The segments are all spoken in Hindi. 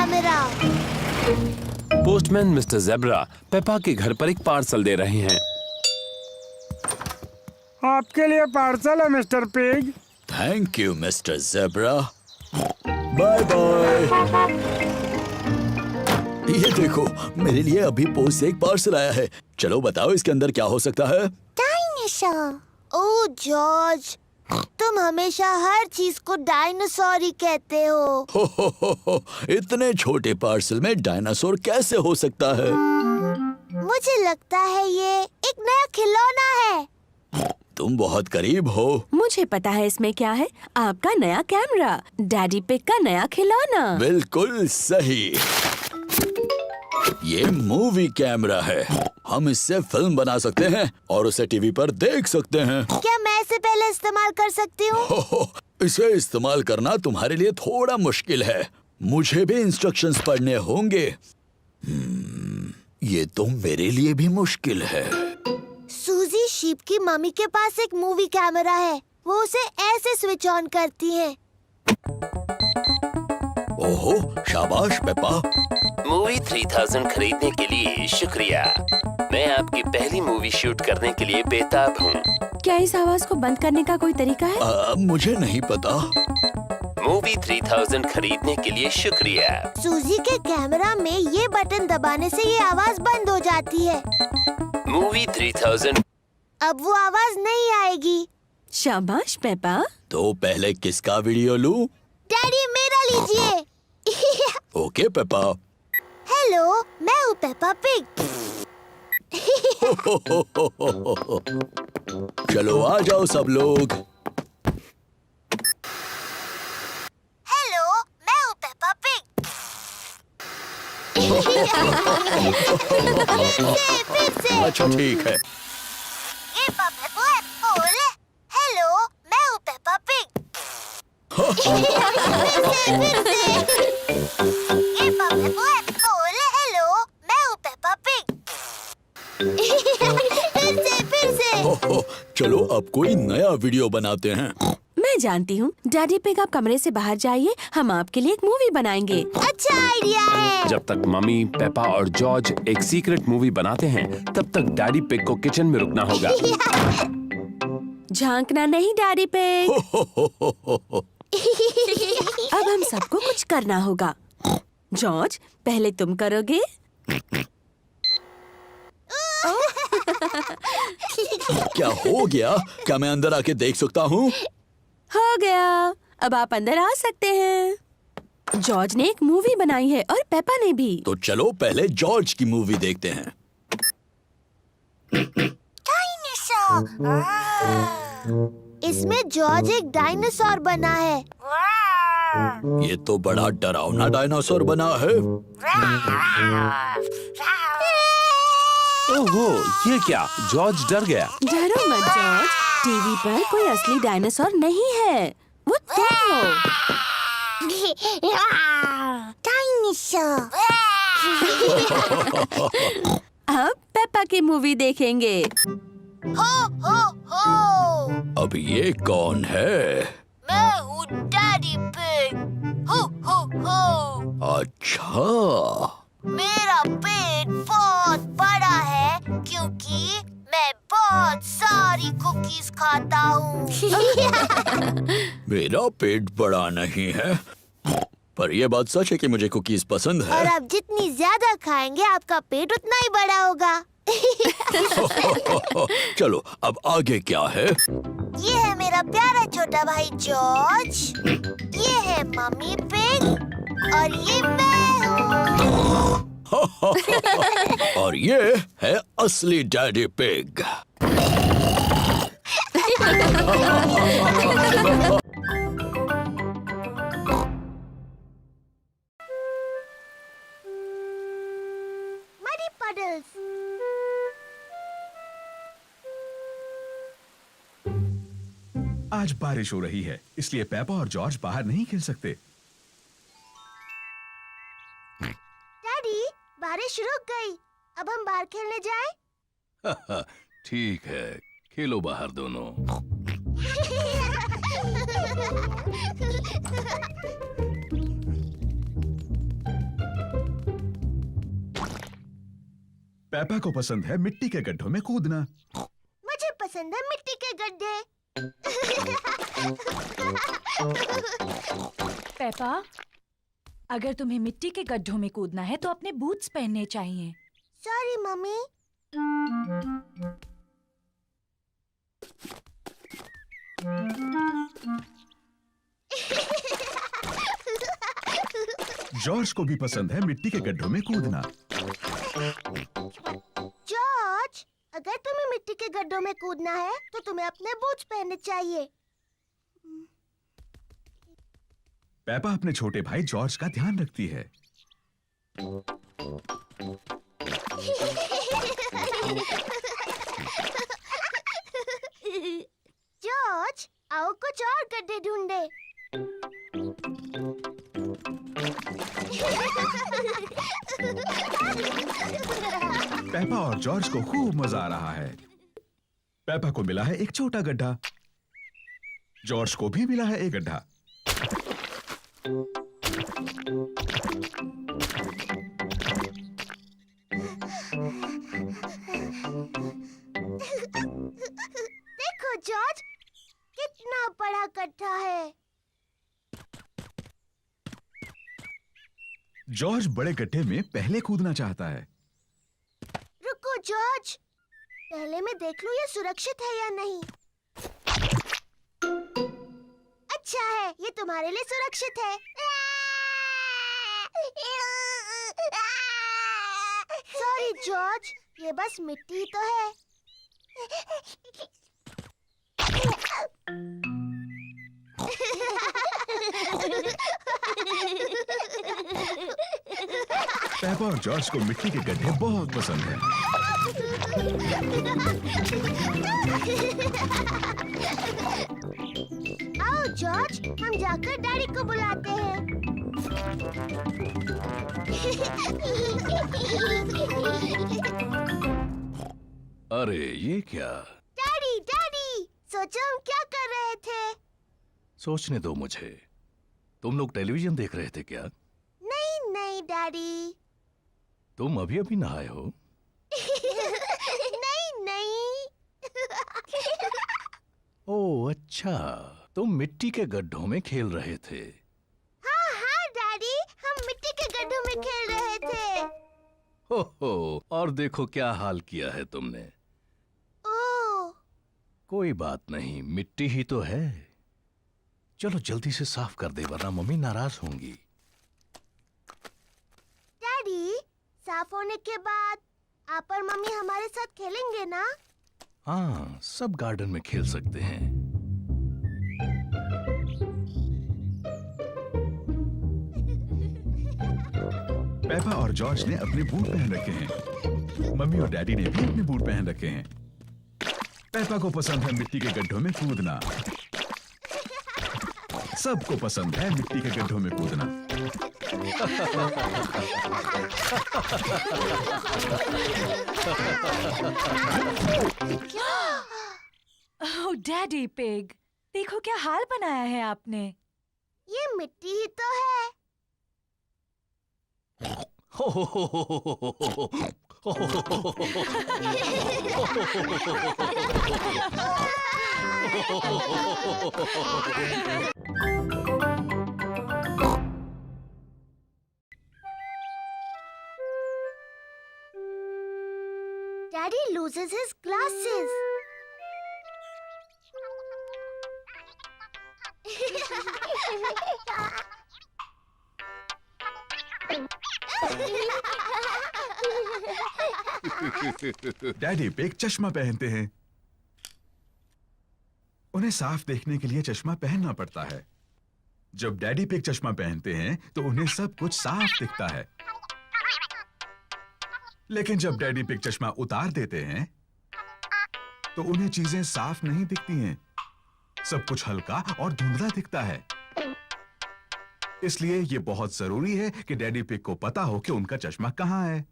Camera. Postman mister zebra Peppa के घर पर एक पार्सल दे रहे हैं। आपके लिए पार्सल है Mister Pig. Thank you Mister Zebra. Bye bye. ये देखो, मेरे लिए अभी पोस्ट से एक पार्सल आया है। चलो बताओ इसके अंदर क्या हो सकता है। डायनासोर। ओह जॉर्ज, तुम हमेशा हर चीज को डायनासोर ही कहते हो। इतने छोटे पार्सल में डायनासोर कैसे हो सकता है? मुझे लगता है ये एक नया खिलौना है। तुम बहुत करीब हो। मुझे पता है इसमें क्या है। आपका नया कैमरा, डैडी पिग का नया खिलौना। बिल्कुल सही। ये मूवी कैमरा है। हम इससे फिल्म बना सकते हैं और उसे टीवी पर देख सकते हैं। क्या मैं इसे पहले इस्तेमाल कर सकती हूँ? इसे इस्तेमाल करना तुम्हारे लिए थोड़ा मुश्किल है। मुझे भी इंस्ट्रक्शंस पढ़ने होंगे। ये तो मेरे लिए भी मुश्किल है। सूजी शीप की मम्मी के पास एक मूवी कैमरा है। वो उसे ऐसे स्विच ऑन करती है। ओहो, शाबाश पेपा। मूवी 3000 खरीदने के लिए शुक्रिया। मैं आपकी पहली मूवी शूट करने के लिए बेताब हूँ। क्या इस आवाज को बंद करने का कोई तरीका है? मुझे नहीं पता। मूवी 3000 खरीदने के लिए शुक्रिया। सूजी के कैमरा में ये बटन दबाने से ये आवाज बंद हो जाती है। मूवी 3000। अब वो आवाज नहीं आएगी। शाबाश पेपा। तो पहले किसका वीडियो लूं? डैडी मेरा लीजिए। Okay Peppa. हेलो, मैं हूँ पेपा पिग। चलो आ जाओ सब लोग। हेलो, मैं हूँ पेपा पिग। फिर से। अच्छा ठीक है। ये पेपा बोल। हेलो, मैं हूँ पेपा पिग। फिर से। ये पेपा बोल। हेलो, मैं हूँ पेपा पिग। फिर से। चलो अब कोई नया वीडियो बनाते हैं। मैं जानती हूँ। डैडी पिग आप कमरे से बाहर जाइए, हम आपके लिए एक मूवी बनाएंगे। अच्छा आइडिया है। जब तक मम्मी, पेपा और जॉर्ज एक सीक्रेट मूवी बनाते हैं, तब तक डैडी पिग को किचन में रुकना होगा। झांकना नहीं डैडी पिग। अब हम सबको कुछ करना होगा। जॉर्ज, पहले तुम करोगे। क्या हो गया? क्या मैं अंदर आके देख सकता हूँ? हो गया, अब आप अंदर आ सकते हैं। जॉर्ज ने एक मूवी बनाई है और पेपा ने भी। तो चलो पहले जॉर्ज की मूवी देखते हैं। इसमें जॉर्ज एक डायनासोर बना है। ये तो बड़ा डरावना डायनासोर बना है। ओहो, ये क्या? जॉर्ज डर गया। डरो मत जॉर्ज, टीवी पर कोई असली डायनासोर नहीं है, वो तुम हो। डायनासोर। अब पेपा की मूवी देखेंगे। हो हो हो। अब ये कौन है? मैं हूँ डैडी पिग। हो हो हो। अच्छा। मेरा पेट बहुत बड़ा है क्योंकि मैं बहुत सारी कुकीज खाता हूँ। मेरा पेट बड़ा नहीं है, पर यह बात सच है कि मुझे कुकीज पसंद है। और आप जितनी ज्यादा खाएंगे आपका पेट उतना ही बड़ा होगा। चलो अब आगे क्या है? ये है मेरा प्यारा छोटा भाई जॉर्ज। ये है मम्मी पिग और ये मैं हूँ। और ये है असली डैडी पिग। Muddy puddles. आज बारिश हो रही है, इसलिए पेपा और जॉर्ज बाहर नहीं खेल सकते। डैडी, बारिश रुक गई। अब हम बाहर खेलने जाएं? ठीक है, खेलो बाहर दोनों। पेपा को पसंद है मिट्टी के गड्ढों में कूदना। मुझे पसंद है मिट्टी के गड्ढे। पेपा, अगर तुम्हें मिट्टी के गड्ढों में कूदना है तो अपने बूट्स पहनने चाहिए। Sorry mummy. जॉर्ज को भी पसंद है मिट्टी के गड्ढों में कूदना। जॉर्ज, अगर तुम्हें मिट्टी के गड्ढों में कूदना है तो तुम्हें अपने बूट्स पहनने चाहिए। पेपा अपने छोटे भाई जॉर्ज का ध्यान रखती है। जॉर्ज, आओ कुछ और गड्ढे ढूंढे। पेपा और जॉर्ज को खूब मजा आ रहा है। पेपा को मिला है एक छोटा गड्ढा। जॉर्ज को भी मिला है एक गड्ढा। देखो जॉर्ज, कितना बड़ा गड्ढा है। जॉर्ज बड़े गड्ढे में पहले कूदना चाहता है। रुको जॉर्ज, पहले मैं देख लूं ये सुरक्षित है या नहीं। अच्छा है, ये तुम्हारे लिए सुरक्षित है। सॉरी जॉर्ज, ये बस मिट्टी तो है। पेपा और जॉर्ज को मिट्टी के गड्ढे बहुत पसंद हैं। आओ जॉर्ज, हम जाकर डैडी को बुलाते हैं। अरे ये क्या? डैडी डैडी, सोचो हम क्या कर रहे थे। सोचने दो मुझे। तुम लोग टेलीविजन देख रहे थे क्या? नहीं नहीं डैडी। तुम अभी अभी नहाए हो? नहीं नहीं। ओह अच्छा, तुम मिट्टी के गड्ढों में खेल रहे थे। हाँ हाँ डैडी, हम मिट्टी के गड्ढों में खेल रहे थे। हो, और देखो क्या हाल किया है तुमने। ओह, कोई बात नहीं, मिट्टी ही तो है। चलो जल्दी से साफ कर दे वरना मम्मी नाराज होंगी। डैडी, साफ होने के बाद आप और मम्मी हमारे साथ खेलेंगे ना? हाँ, सब गार्डन में खेल सकते हैं। पेपा और जॉर्ज ने अपने बूट पहन रखे हैं। मम्मी और डैडी ने भी अपने बूट पहन रखे हैं। पेपा को पसंद है मिट्टी के गड्ढों में कूदना। सबको पसंद है मिट्टी के गड्ढों में कूदना। ओह डैडी पिग, देखो क्या हाल बनाया है आपने। ये मिट्टी ही तो है। Daddy loses his glasses. Daddy pig चश्मा पहनते हैं। उन्हें साफ देखने के लिए चश्मा पहनना पड़ता है। जब डैडी पिग चश्मा पहनते हैं तो उन्हें सब कुछ साफ दिखता है। लेकिन जब डैडी पिग चश्मा उतार देते हैं तो उन्हें चीजें साफ नहीं दिखती हैं। सब कुछ हल्का और धुंधला दिखता है। इसलिए यह बहुत जरूरी है कि डैडी पिग को पता हो कि उनका चश्मा कहां है।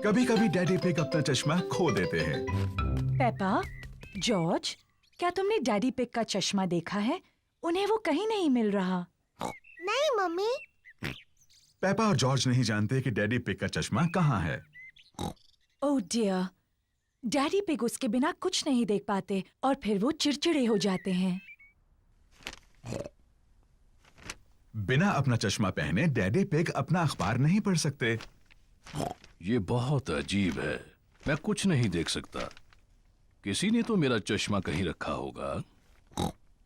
कभी कभी डैडी पिग अपना चश्मा खो देते हैं। पेपा, जॉर्ज, क्या तुमने डैडी पिग का चश्मा देखा है? उन्हें वो कहीं नहीं मिल रहा। नहीं मम्मी। पेपा और जॉर्ज नहीं जानते कि डैडी पिग का चश्मा कहाँ है। ओह डियर, डैडी पिग उसके बिना कुछ नहीं देख पाते और फिर वो चिड़चिड़े हो जाते हैं। बिना अपना चश्मा पहने डैडी पिग अपना अखबार नहीं पढ़ सकते। ये बहुत अजीब है, मैं कुछ नहीं देख सकता। किसी ने तो मेरा चश्मा कहीं रखा होगा।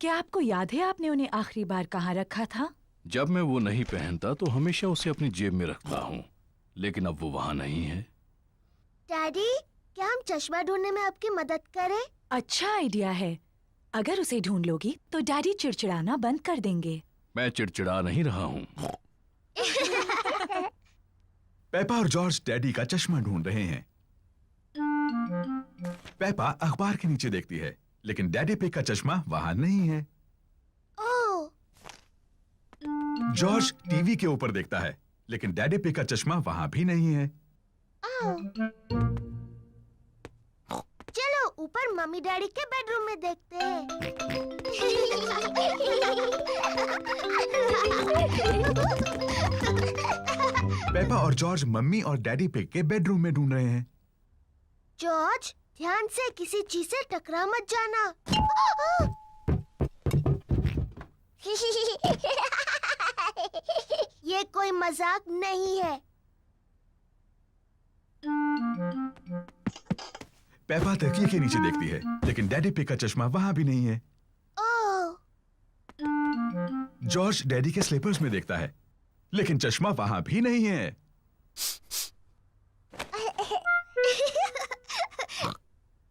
क्या आपको याद है आपने उन्हें आखिरी बार कहाँ रखा था? जब मैं वो नहीं पहनता तो हमेशा उसे अपनी जेब में रखता हूँ, लेकिन अब वो वहाँ नहीं है। डैडी, क्या हम चश्मा ढूंढने में आपकी मदद करें? अच्छा आइडिया है। अगर उसे ढूंढ लोगी तो डैडी चिड़चिड़ाना बंद कर देंगे। मैं चिड़चिड़ा नहीं रहा हूँ। पेपा और जॉर्ज डैडी का चश्मा ढूंढ रहे हैं। पेपा अखबार के नीचे देखती है, लेकिन डैडी पिग का चश्मा वहां नहीं है। ओह, जॉर्ज टीवी के ऊपर देखता है, लेकिन डैडी पिग का चश्मा वहां भी नहीं है। चलो ऊपर मम्मी डैडी के बेडरूम में देखते हैं। पेपा और जॉर्ज मम्मी और डैडी पिग के बेडरूम में ढूंढ रहे हैं। जॉर्ज, ध्यान से किसी चीज से टकरा मत जाना। ये कोई मजाक नहीं है। पेपा तकिए के नीचे देखती है, लेकिन डैडी पिग का चश्मा वहां भी नहीं है। ओह, जॉर्ज डैडी के स्लीपर्स में देखता है, लेकिन चश्मा वहां भी नहीं है।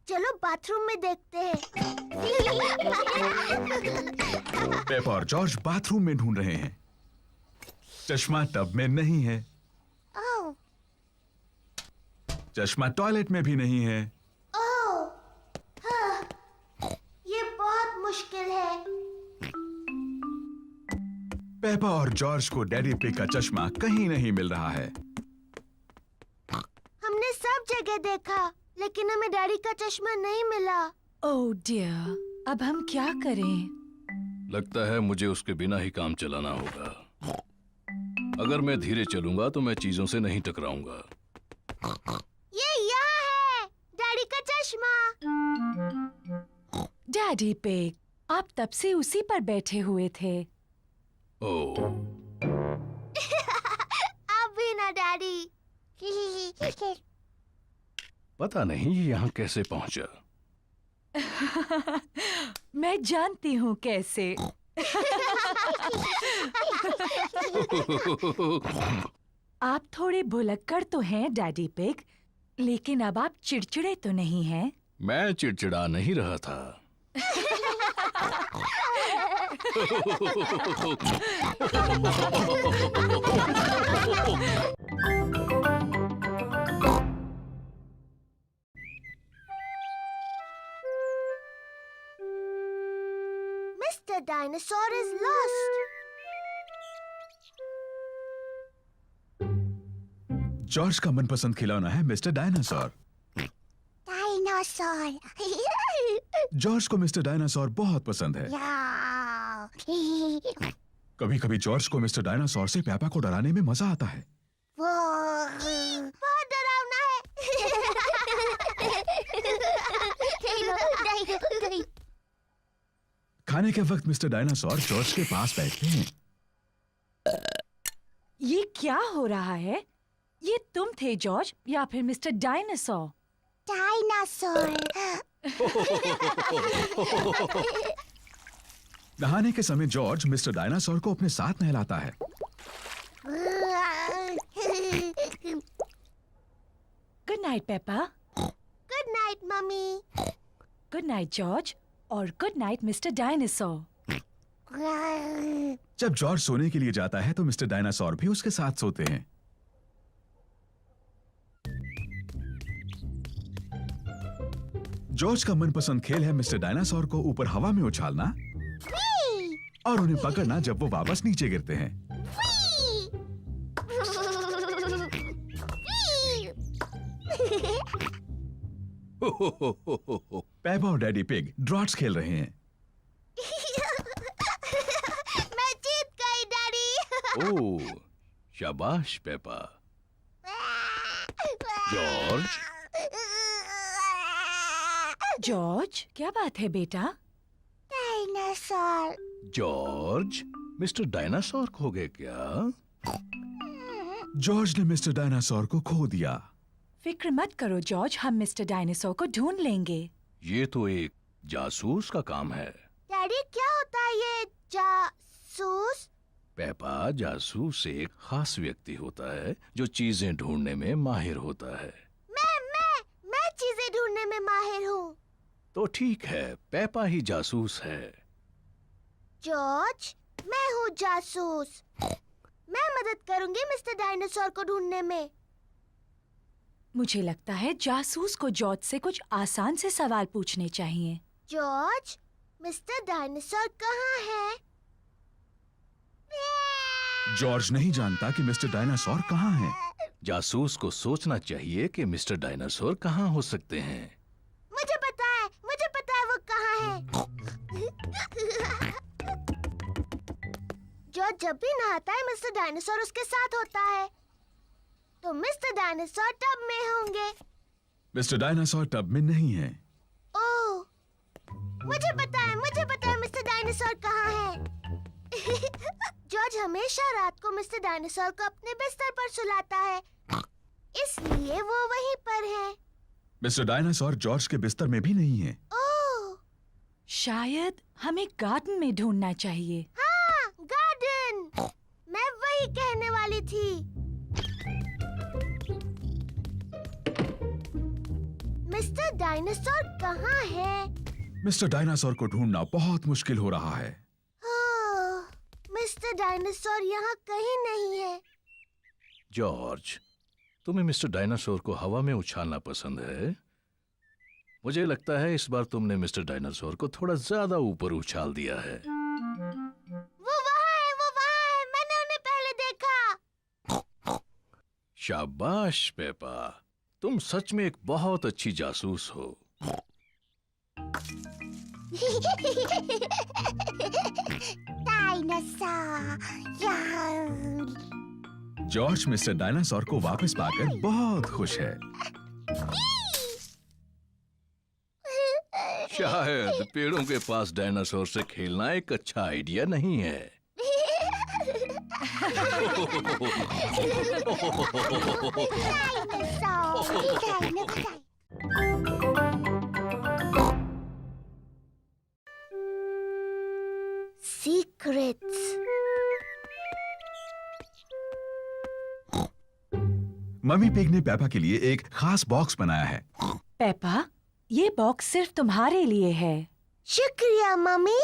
चलो बाथरूम में देखते हैं। पेपा और जॉर्ज बाथरूम में ढूंढ रहे हैं। चश्मा टब में नहीं है। ओह, चश्मा टॉयलेट में भी नहीं है। ओह, हाँ, ये बहुत मुश्किल है। पेपा और जॉर्ज को डैडी पिग का चश्मा कहीं नहीं मिल रहा है। हमने सब जगह देखा, लेकिन हमें डैडी का चश्मा नहीं मिला। ओह डियर, अब हम क्या करें? लगता है मुझे उसके बिना ही काम चलाना होगा। अगर मैं धीरे चलूंगा तो मैं चीजों से नहीं टकराऊंगा। ये यहाँ है, डैडी का चश्मा। डैडी पिग, आप तब से उसी पर बैठे हुए थे। ओह, अब भी ना डैडी। पता नहीं ये यहाँ कैसे पहुंचा। मैं जानती हूँ कैसे। आप थोड़े भुलक्कड़ तो हैं डैडी पिग, लेकिन अब आप चिड़चिड़े तो नहीं हैं। मैं चिड़चिड़ा नहीं रहा था। Mr. Dinosaur is lost. George का मनपसंद खिलौना है मिस्टर डायनासोर। Dinosaur. जॉर्ज को मिस्टर डायनासोर बहुत पसंद है। कभी कभी जॉर्ज को मिस्टर डायनासोर से पेपा को डराने में मजा आता है। बहुत डरावना है। खाने के वक्त मिस्टर डायनासोर जॉर्ज के पास बैठते हैं। ये क्या हो रहा है? ये तुम थे जॉर्ज या फिर मिस्टर डायनासोर? Dinosaur. नहाने के समय जॉर्ज मिस्टर डायनासोर को अपने साथ नहलाता है। Good night Peppa. Good night, Mummy. Good night George और गुड नाइट मिस्टर डायनासोर। जब जॉर्ज सोने के लिए जाता है तो मिस्टर डायनासोर भी उसके साथ सोते हैं। जॉर्ज का मनपसंद खेल है मिस्टर डायनासोर को ऊपर हवा में उछालना और उन्हें पकड़ना जब वो वापस नीचे गिरते हैं। पेपा और डैडी पिग ड्रॉट्स खेल रहे हैं। मैं जीत गई डैडी। ओह, शाबाश पेपा। जॉर्ज, जॉर्ज, क्या बात है बेटा? डायनासोर। जॉर्ज, मिस्टर डायनासोर खो गए क्या? जॉर्ज ने मिस्टर डायनासोर को खो दिया। फिक्र मत करो जॉर्ज, हम मिस्टर डायनासोर को ढूंढ लेंगे। ये तो एक जासूस का काम है। डैडी क्या होता है ये जासूस? पेपा, जासूस एक खास व्यक्ति होता है जो चीजें ढूंढने में माहिर होता है। मैं चीजें ढूंढने में माहिर हूँ। तो ठीक है, पेपा ही जासूस है। जॉर्ज, मैं हूँ जासूस। मैं मदद करूंगी मिस्टर डायनासोर को ढूंढने में। मुझे लगता है जासूस को जॉर्ज से कुछ आसान से सवाल पूछने चाहिए। जॉर्ज, मिस्टर डायनासोर कहाँ है? जॉर्ज नहीं जानता कि मिस्टर डायनासोर कहाँ है। जासूस को सोचना चाहिए कि मिस्टर डायनासोर कहाँ हो सकते हैं। मुझे पता है वो कहाँ है। जॉर्ज जब भी नहाता है मिस्टर डायनासोर उसके साथ होता है। तो मिस्टर डायनासोर टब में होंगे। मिस्टर डायनासोर टब में नहीं है। ओह, मुझे पता है मिस्टर डायनासोर कहाँ है। जॉर्ज हमेशा रात को मिस्टर डायनासोर को अपने बिस्तर पर सुलाता है, इसलिए वो वहीं पर है। मिस्टर डायनासोर जॉर्ज के बिस्तर में भी नहीं है। ओह, शायद हमें गार्डन में ढूंढना चाहिए। हाँ, गार्डन। मैं वही कहने वाली थी। मिस्टर डायनासोर कहाँ है? मिस्टर डायनासोर को ढूंढना बहुत मुश्किल हो रहा है। ओह, मिस्टर डायनासोर यहाँ कहीं नहीं है। जॉर्ज, तुम्हें मिस्टर डायनासोर को हवा में उछालना पसंद है। मुझे लगता है इस बार तुमने मिस्टर डायनासोर को थोड़ा ज्यादा ऊपर उछाल दिया है। वो वहाँ है, मैंने उन्हें पहले देखा। शाबाश पेपा, तुम सच में एक बहुत अच्छी जासूस हो। जॉर्ज मिस्टर डायनासोर को वापस पाकर बहुत खुश है। शायद पेड़ों के पास डायनासोर से खेलना एक अच्छा आइडिया नहीं है। सीक्रेट्स। मम्मी पिग ने पेपा के लिए एक खास बॉक्स बनाया है। पेपा, ये बॉक्स सिर्फ तुम्हारे लिए है। शुक्रिया मम्मी।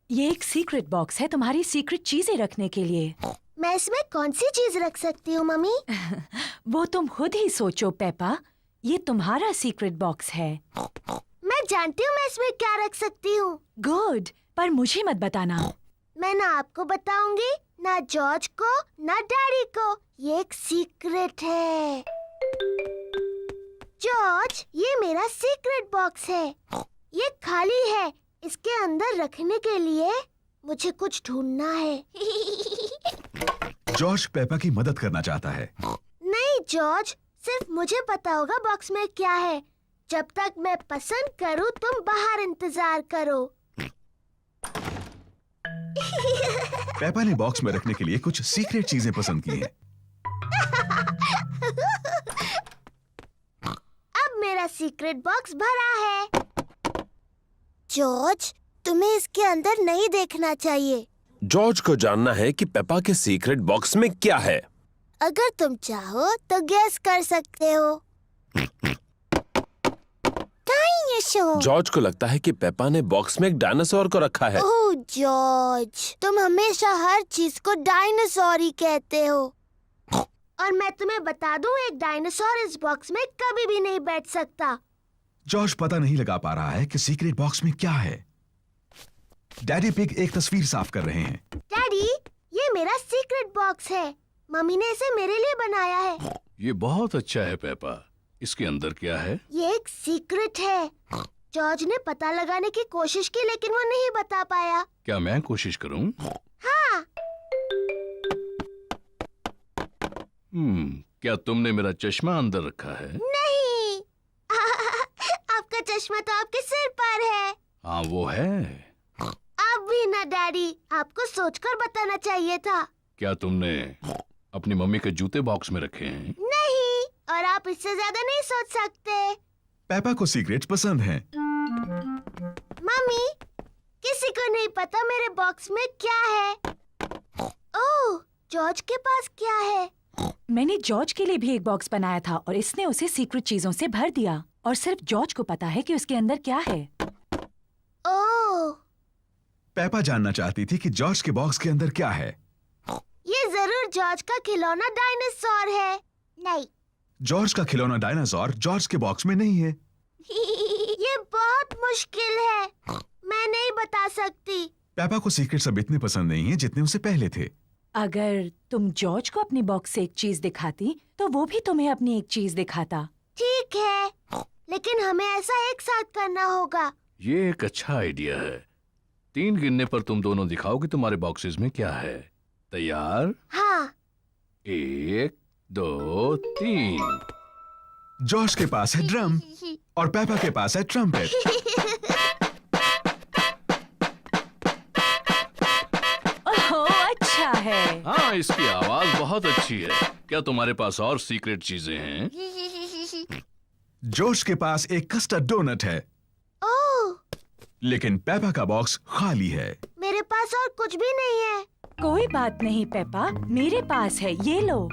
ये एक सीक्रेट बॉक्स है तुम्हारी सीक्रेट चीजें रखने के लिए। मैं इसमें कौन सी चीज रख सकती हूँ मम्मी? वो तुम खुद ही सोचो पेपा, ये तुम्हारा सीक्रेट बॉक्स है। मैं जानती हूँ मैं इसमें क्या रख सकती हूँ। गुड, पर मुझे मत बताना। मैं ना आपको बताऊंगी, ना जॉर्ज को, ना डैडी को। ये एक सीक्रेट है। जॉर्ज, ये मेरा सीक्रेट बॉक्स है। ये खाली है। इसके अंदर रखने के लिए मुझे कुछ ढूंढना है। जॉर्ज पेपा की मदद करना चाहता है। नहीं जॉर्ज, सिर्फ मुझे पता होगा बॉक्स में क्या है। जब तक मैं पसंद करूं, तुम बाहर इंतजार करो। पेपा ने बॉक्स में रखने के लिए कुछ सीक्रेट चीजें पसंद की हैं। अब मेरा सीक्रेट बॉक्स भरा है। जॉर्ज, तुम्हें इसके अंदर नहीं देखना चाहिए। जॉर्ज को जानना है कि पेपा के सीक्रेट बॉक्स में क्या है। अगर तुम चाहो तो गेस कर सकते हो। डायनासोर। जॉर्ज को लगता है कि पेपा ने बॉक्स में एक डायनासोर को रखा है। ओह जॉर्ज, तुम हमेशा हर चीज को डायनासोर ही कहते हो। और मैं तुम्हें बता दूं, एक डायनासोर इस बॉक्स में कभी भी नहीं बैठ सकता। जॉर्ज पता नहीं लगा पा रहा है कि सीक्रेट बॉक्स में क्या है। डैडी पिग एक तस्वीर साफ कर रहे हैं। डैडी, ये मेरा सीक्रेट बॉक्स है। मम्मी ने इसे मेरे लिए बनाया है। ये बहुत अच्छा है पेपा। इसके अंदर क्या है? ये एक सीक्रेट है। जॉर्ज ने पता लगाने की कोशिश की लेकिन वो नहीं बता पाया। क्या मैं कोशिश करूं? हाँ। क्या तुमने मेरा चश्मा अंदर रखा है? नहीं। आपका चश्मा तो आपके सिर पर है। हाँ वो है। आप भी ना डैडी, आपको सोचकर बताना चाहिए था। क्या तुमने अपनी मम्मी के जूते बॉक्स में रखे हैं? नहीं, और आप इससे ज्यादा नहीं सोच सकते। पेपा को सीक्रेट्स पसंद हैं। मम्मी, किसी को नहीं पता मेरे बॉक्स में क्या है। ओह, जॉर्ज के पास क्या है? मैंने जॉर्ज के लिए भी एक बॉक्स बनाया था और इसने उसे सीक्रेट चीजों से भर दिया और सिर्फ जॉर्ज को पता है कि उसके अंदर क्या है। ओह, पेपा जानना चाहती थी कि जॉर्ज के बॉक्स के अंदर क्या है। ये जरूर जॉर्ज का खिलौना डायनासोर है। नहीं। जॉर्ज का खिलौना डायनासोर जॉर्ज के बॉक्स में नहीं है। ये बहुत मुश्किल है, मैं नहीं बता सकती। पेपा को सीक्रेट्स अब इतने पसंद नहीं है जितने उसे पहले थे। अगर तुम जॉर्ज को अपनी बॉक्स से एक चीज दिखाती तो वो भी तुम्हें अपनी एक चीज दिखाता। ठीक है, लेकिन हमें ऐसा एक साथ करना होगा। ये एक अच्छा आइडिया है। 3 गिनने पर तुम दोनों दिखाओ कि तुम्हारे बॉक्सेस में क्या है। तैयार? हाँ। 1 2 3। जॉर्ज के पास है ड्रम और पेपा के पास है ट्रम्पेट। ओह, अच्छा है। हाँ इसकी आवाज बहुत अच्छी है। क्या तुम्हारे पास और सीक्रेट चीजें हैं? जॉर्ज के पास एक कस्टर्ड डोनट है ओह, लेकिन पेपा का बॉक्स खाली है। मेरे पास और कुछ भी नहीं है। कोई बात नहीं पेपा, मेरे पास है, ये लो।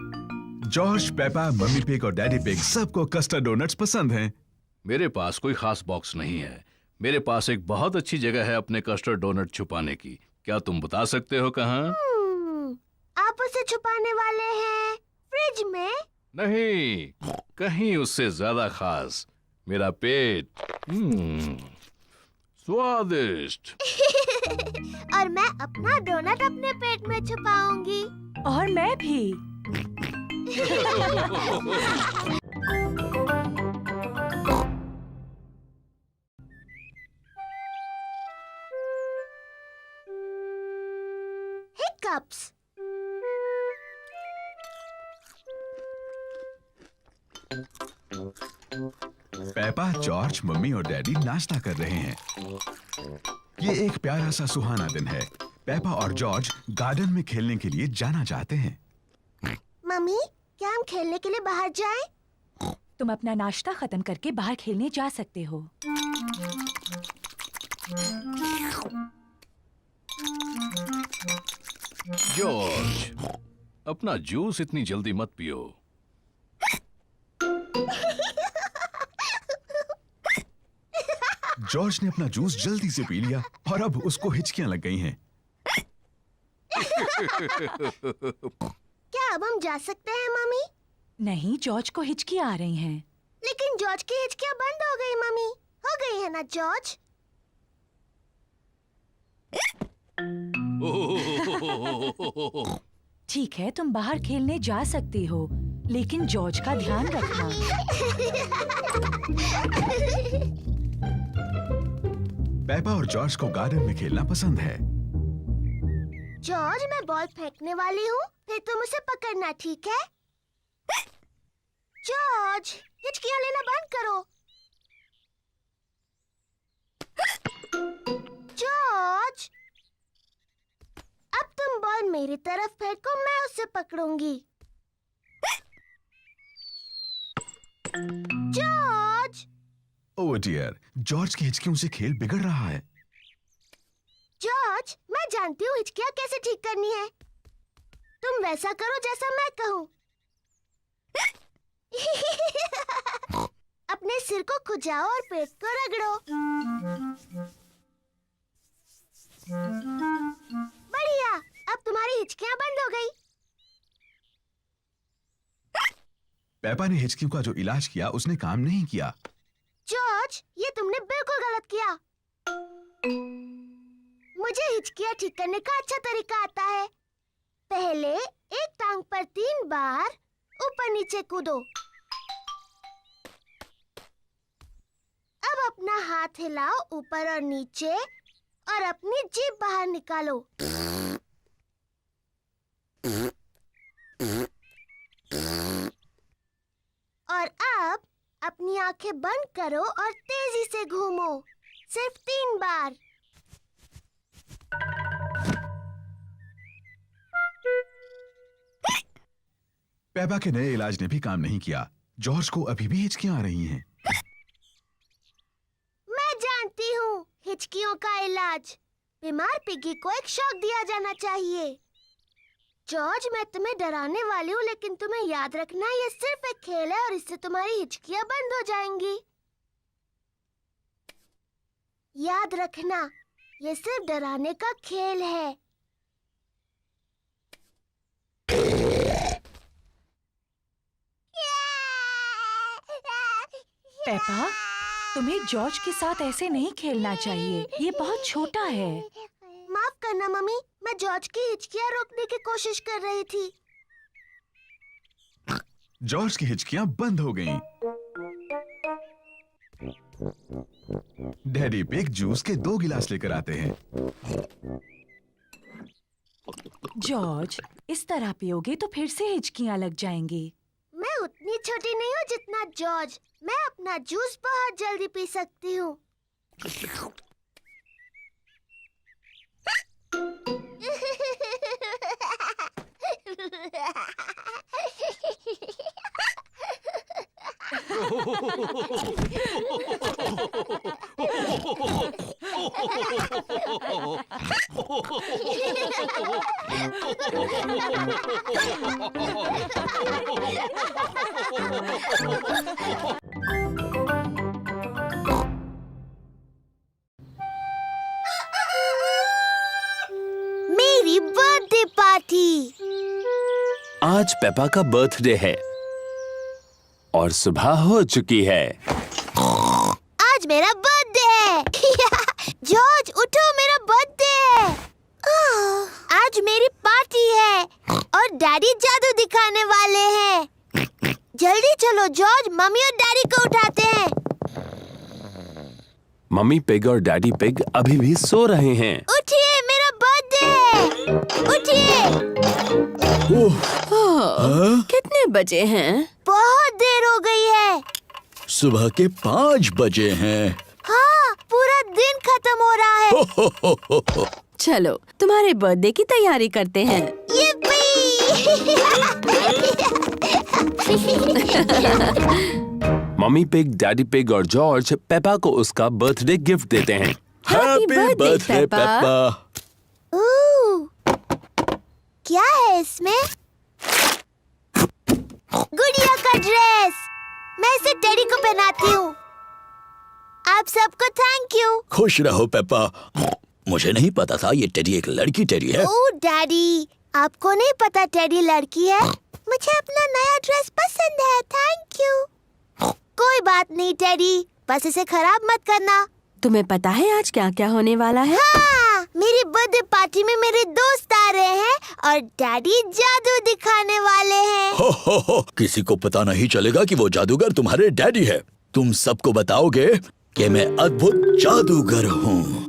जॉर्ज, पेपा, मम्मी पिग और डैडी पिग सबको कस्टर्ड डोनट्स पसंद हैं। मेरे पास कोई खास बॉक्स नहीं है। मेरे पास एक बहुत अच्छी जगह है अपने कस्टर्ड डोनट छुपाने की। क्या तुम बता सकते हो कहाँ? आप उसे छुपाने वाले हैं फ्रिज में? नहीं, कहीं उससे ज्यादा खास। मेरा पेट। स्वादिष्ट। और मैं अपना डोनट अपने पेट में छुपाऊंगी। और मैं भी। Hiccups. पेपा, जॉर्ज, मम्मी और डैडी नाश्ता कर रहे हैं। ये एक प्यारा सा सुहाना दिन है। पेपा और जॉर्ज गार्डन में खेलने के लिए जाना चाहते हैं। मम्मी, क्या हम खेलने के लिए बाहर जाएं? तुम अपना नाश्ता खत्म करके बाहर खेलने जा सकते हो। जॉर्ज, अपना जूस इतनी जल्दी मत पियो। जॉर्ज ने अपना जूस जल्दी से पी लिया और अब उसको हिचकियां लग गई हैं। क्या अब हम जा सकते हैं मम्मी? नहीं, जॉर्ज को हिचकी आ रही हैं। लेकिन जॉर्ज की हिचकियां बंद हो गई मम्मी। हो गई है ना जॉर्ज? ठीक है, तुम बाहर खेलने जा सकती हो, लेकिन जॉर्ज का ध्यान रखना। पेपा और जॉर्ज को गार्डन में खेलना पसंद है। जॉर्ज, मैं बॉल फेंकने वाली हूँ, फिर तुम उसे पकड़ना, ठीक है? जॉर्ज, हिचकियां लेना बंद करो। जॉर्ज, अब तुम बॉल मेरी तरफ फेंको, मैं उसे पकड़ूंगी। जॉर्ज! ओह डियर, जॉर्ज की हिचकियों से खेल बिगड़ रहा है। जॉर्ज, मैं जानती हूँ हिचकियां कैसे ठीक करनी है। तुम वैसा करो जैसा मैं कहूँ। अपने सिर को खुजाओ और पेट को रगड़ो। बढ़िया, अब तुम्हारी हिचकियां बंद हो गई। पेपा ने हिचकियों का जो इलाज किया उसने काम नहीं किया। जॉर्ज, ये तुमने बिल्कुल गलत किया। मुझे हिचकियां ठीक करने का अच्छा तरीका आता है। पहले एक टांग पर 3 बार ऊपर नीचे कूदो। अब अपना हाथ हिलाओ ऊपर और नीचे और अपनी जीभ बाहर निकालो। और अब अपनी आंखें बंद करो और तेजी से घूमो, सिर्फ 3 बार। पेपा के नए इलाज ने भी काम नहीं किया। जॉर्ज को अभी भी हिचकियां आ रही हैं। मैं जानती हूँ हिचकियों का इलाज। बीमार पिगी को एक शॉक दिया जाना चाहिए। जॉर्ज, मैं तुम्हें डराने वाली हूँ, लेकिन तुम्हें याद रखना ये सिर्फ एक खेल है और इससे तुम्हारी हिचकियां बंद हो जाएंगी। याद रखना, ये सिर्फ डराने का खेल है। पेपा, तुम्हें जॉर्ज के साथ ऐसे नहीं खेलना चाहिए। ये बहुत छोटा है। माफ करना मम्मी, मैं जॉर्ज की हिचकियां रोकने की कोशिश कर रही थी। जॉर्ज की हिचकियां बंद हो गईं। डैडी पिग जूस के 2 गिलास लेकर आते हैं। जॉर्ज, इस तरह पियोगे तो फिर से हिचकियां लग जाएंगी। मैं उतनी छोटी नहीं हूँ जितना जॉर्ज। मैं अपना जूस बहुत जल्दी पी सकती हूँ। मेरी बर्थडे पार्टी। आज पेपा का बर्थडे है और सुबह हो चुकी है। आज मेरा बर्थडे है। जॉर्ज उठो, मेरा बर्थडे है। आज मेरी पार्टी है और डैडी जादू दिखाने वाले हैं। जल्दी चलो जॉर्ज, मम्मी और डैडी को उठाते हैं। मम्मी पिग और डैडी पिग अभी भी सो रहे हैं। उठिए, मेरा बर्थडे है। उठिए। कितने बजे हैं? बहुत देर हो गई है। सुबह के 5 बजे हैं। हाँ, पूरा दिन खत्म हो रहा है। चलो तुम्हारे बर्थडे की तैयारी करते हैं। मम्मी पिग, डैडी पिग और जॉर्ज पेपा को उसका बर्थडे गिफ्ट देते हैं। Happy birthday, Peppa. क्या है इसमें? गुड़िया का ड्रेस। मैं इसे टेडी को पहनाती हूँ। आप सबको थैंक यू। खुश रहो पेपा। मुझे नहीं पता था ये टेडी एक लड़की टेडी है। ओह डैडी, आपको नहीं पता टेडी लड़की है? मुझे अपना नया ड्रेस पसंद है, थैंक यू। कोई बात नहीं टेडी, बस इसे खराब मत करना। तुम्हें पता है आज क्या क्या होने वाला है? हाँ, मेरी बर्थडे पार्टी में मेरे दोस्त आ रहे हैं और डैडी जादू दिखाने वाले हैं। हो, किसी को पता नहीं चलेगा कि वो जादूगर तुम्हारे डैडी है। तुम सबको बताओगे कि मैं अद्भुत जादूगर हूँ।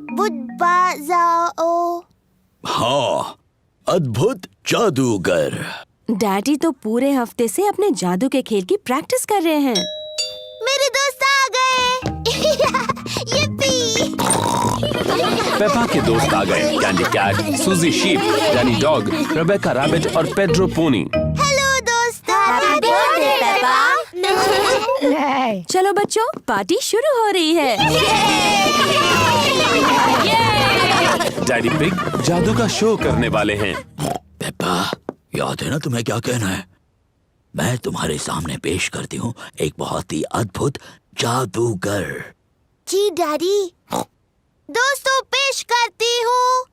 हाँ, अद्भुत जादूगर। डैडी तो पूरे हफ्ते से अपने जादू के खेल की प्रैक्टिस कर रहे हैं। मेरे दोस्त आ गए। यिप्पी। पेपा के दोस्त आ गए। Candy Cat, Suzy Sheep, Danny Dog, Rebecca Rabbit और पेड्रो पोनी। हेलो दोस्त। Happy birthday Peppa. चलो बच्चों, पार्टी शुरू हो रही है। डैडी पिग जादू का शो करने वाले हैं। पेपा, याद है ना तुम्हें क्या कहना है? मैं तुम्हारे सामने पेश करती हूँ एक बहुत ही अद्भुत जादूगर। जी डैडी। दोस्तों, पेश करती हूँ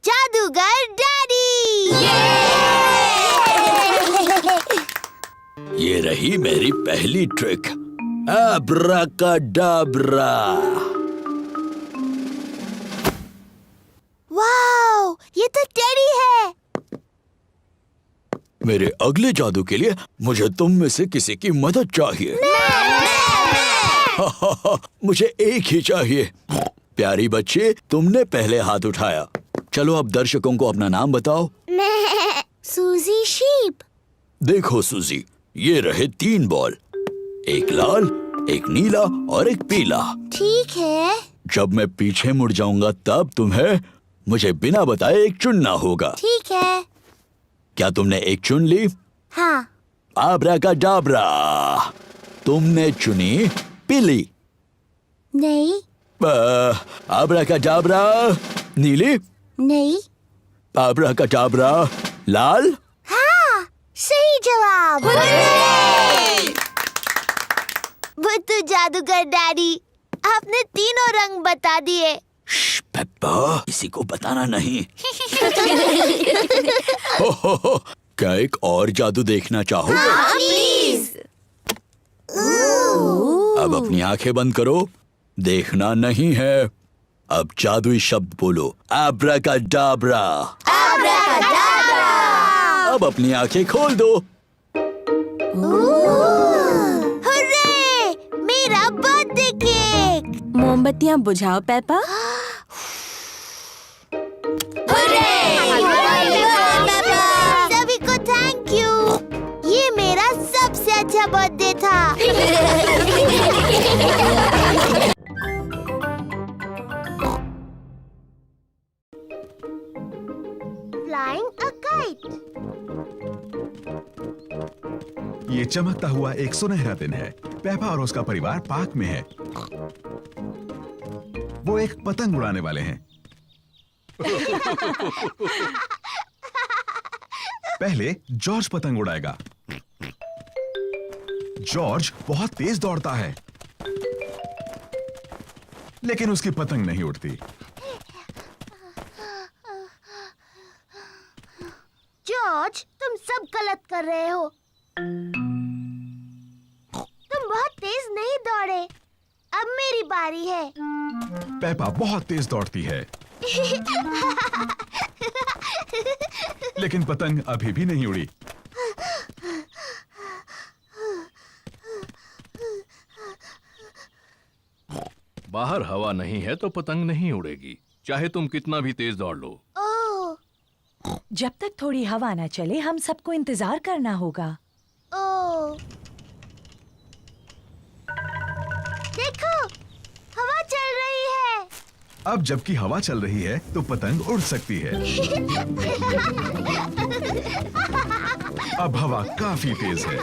जादूगर डैडी। ये रही मेरी पहली ट्रिक, एब्राकाडाब्रा। वाओ, ये तो टेडी है। मेरे अगले जादू के लिए मुझे तुम में से किसी की मदद चाहिए। मुझे एक ही चाहिए। प्यारी बच्ची, तुमने पहले हाथ उठाया। चलो अब दर्शकों को अपना नाम बताओ। मैं सूजी शीप। देखो सूजी, ये रहे 3 बॉल, एक लाल, एक नीला और एक पीला। ठीक है। जब मैं पीछे मुड़ जाऊंगा तब तुम्हें मुझे बिना बताए एक चुनना होगा। ठीक है। क्या तुमने एक चुन ली? हाँ। आब्राकाडाब्रा, तुमने चुनी पीली। नहीं। आब्राकाडाब्रा नीली। नहीं। आब्राकाडाब्रा लाल। हाँ, सही जवाब। वो तो जादूगर डैडी, आपने तीनों रंग बता दिए। पेप्पा, किसी को बताना नहीं। हो, क्या एक और जादू देखना चाहोगे? हाँ, प्लीज। अब अपनी आंखें बंद करो, देखना नहीं है। अब जादुई शब्द बोलो, आब्राकाडाब्रा। आब्राकाडाब्रा। अब अपनी आंखें खोल दो। हुर्रे, मेरा बर्थडे केक। मोमबत्तियाँ बुझाओ पेपा। सभी को थैंक यू। ये मेरा सबसे अच्छा बर्थडे था। Flying a kite. ये चमकता हुआ एक सुनहरा दिन है। पेपा और उसका परिवार पार्क में है। वो एक पतंग उड़ाने वाले हैं। पहले जॉर्ज पतंग उड़ाएगा। जॉर्ज बहुत तेज दौड़ता है, लेकिन उसकी पतंग नहीं उड़ती। जॉर्ज, तुम सब गलत कर रहे हो। तुम बहुत तेज नहीं दौड़े। अब मेरी बारी है। पेपा बहुत तेज दौड़ती है, लेकिन पतंग अभी भी नहीं उड़ी। बाहर हवा नहीं है तो पतंग नहीं उड़ेगी, चाहे तुम कितना भी तेज दौड़ लो। ओह, जब तक थोड़ी हवा न चले हम सबको इंतजार करना होगा। ओह। देखो, हवा चल रही है। अब जबकि हवा चल रही है तो पतंग उड़ सकती है। अब हवा काफी तेज है।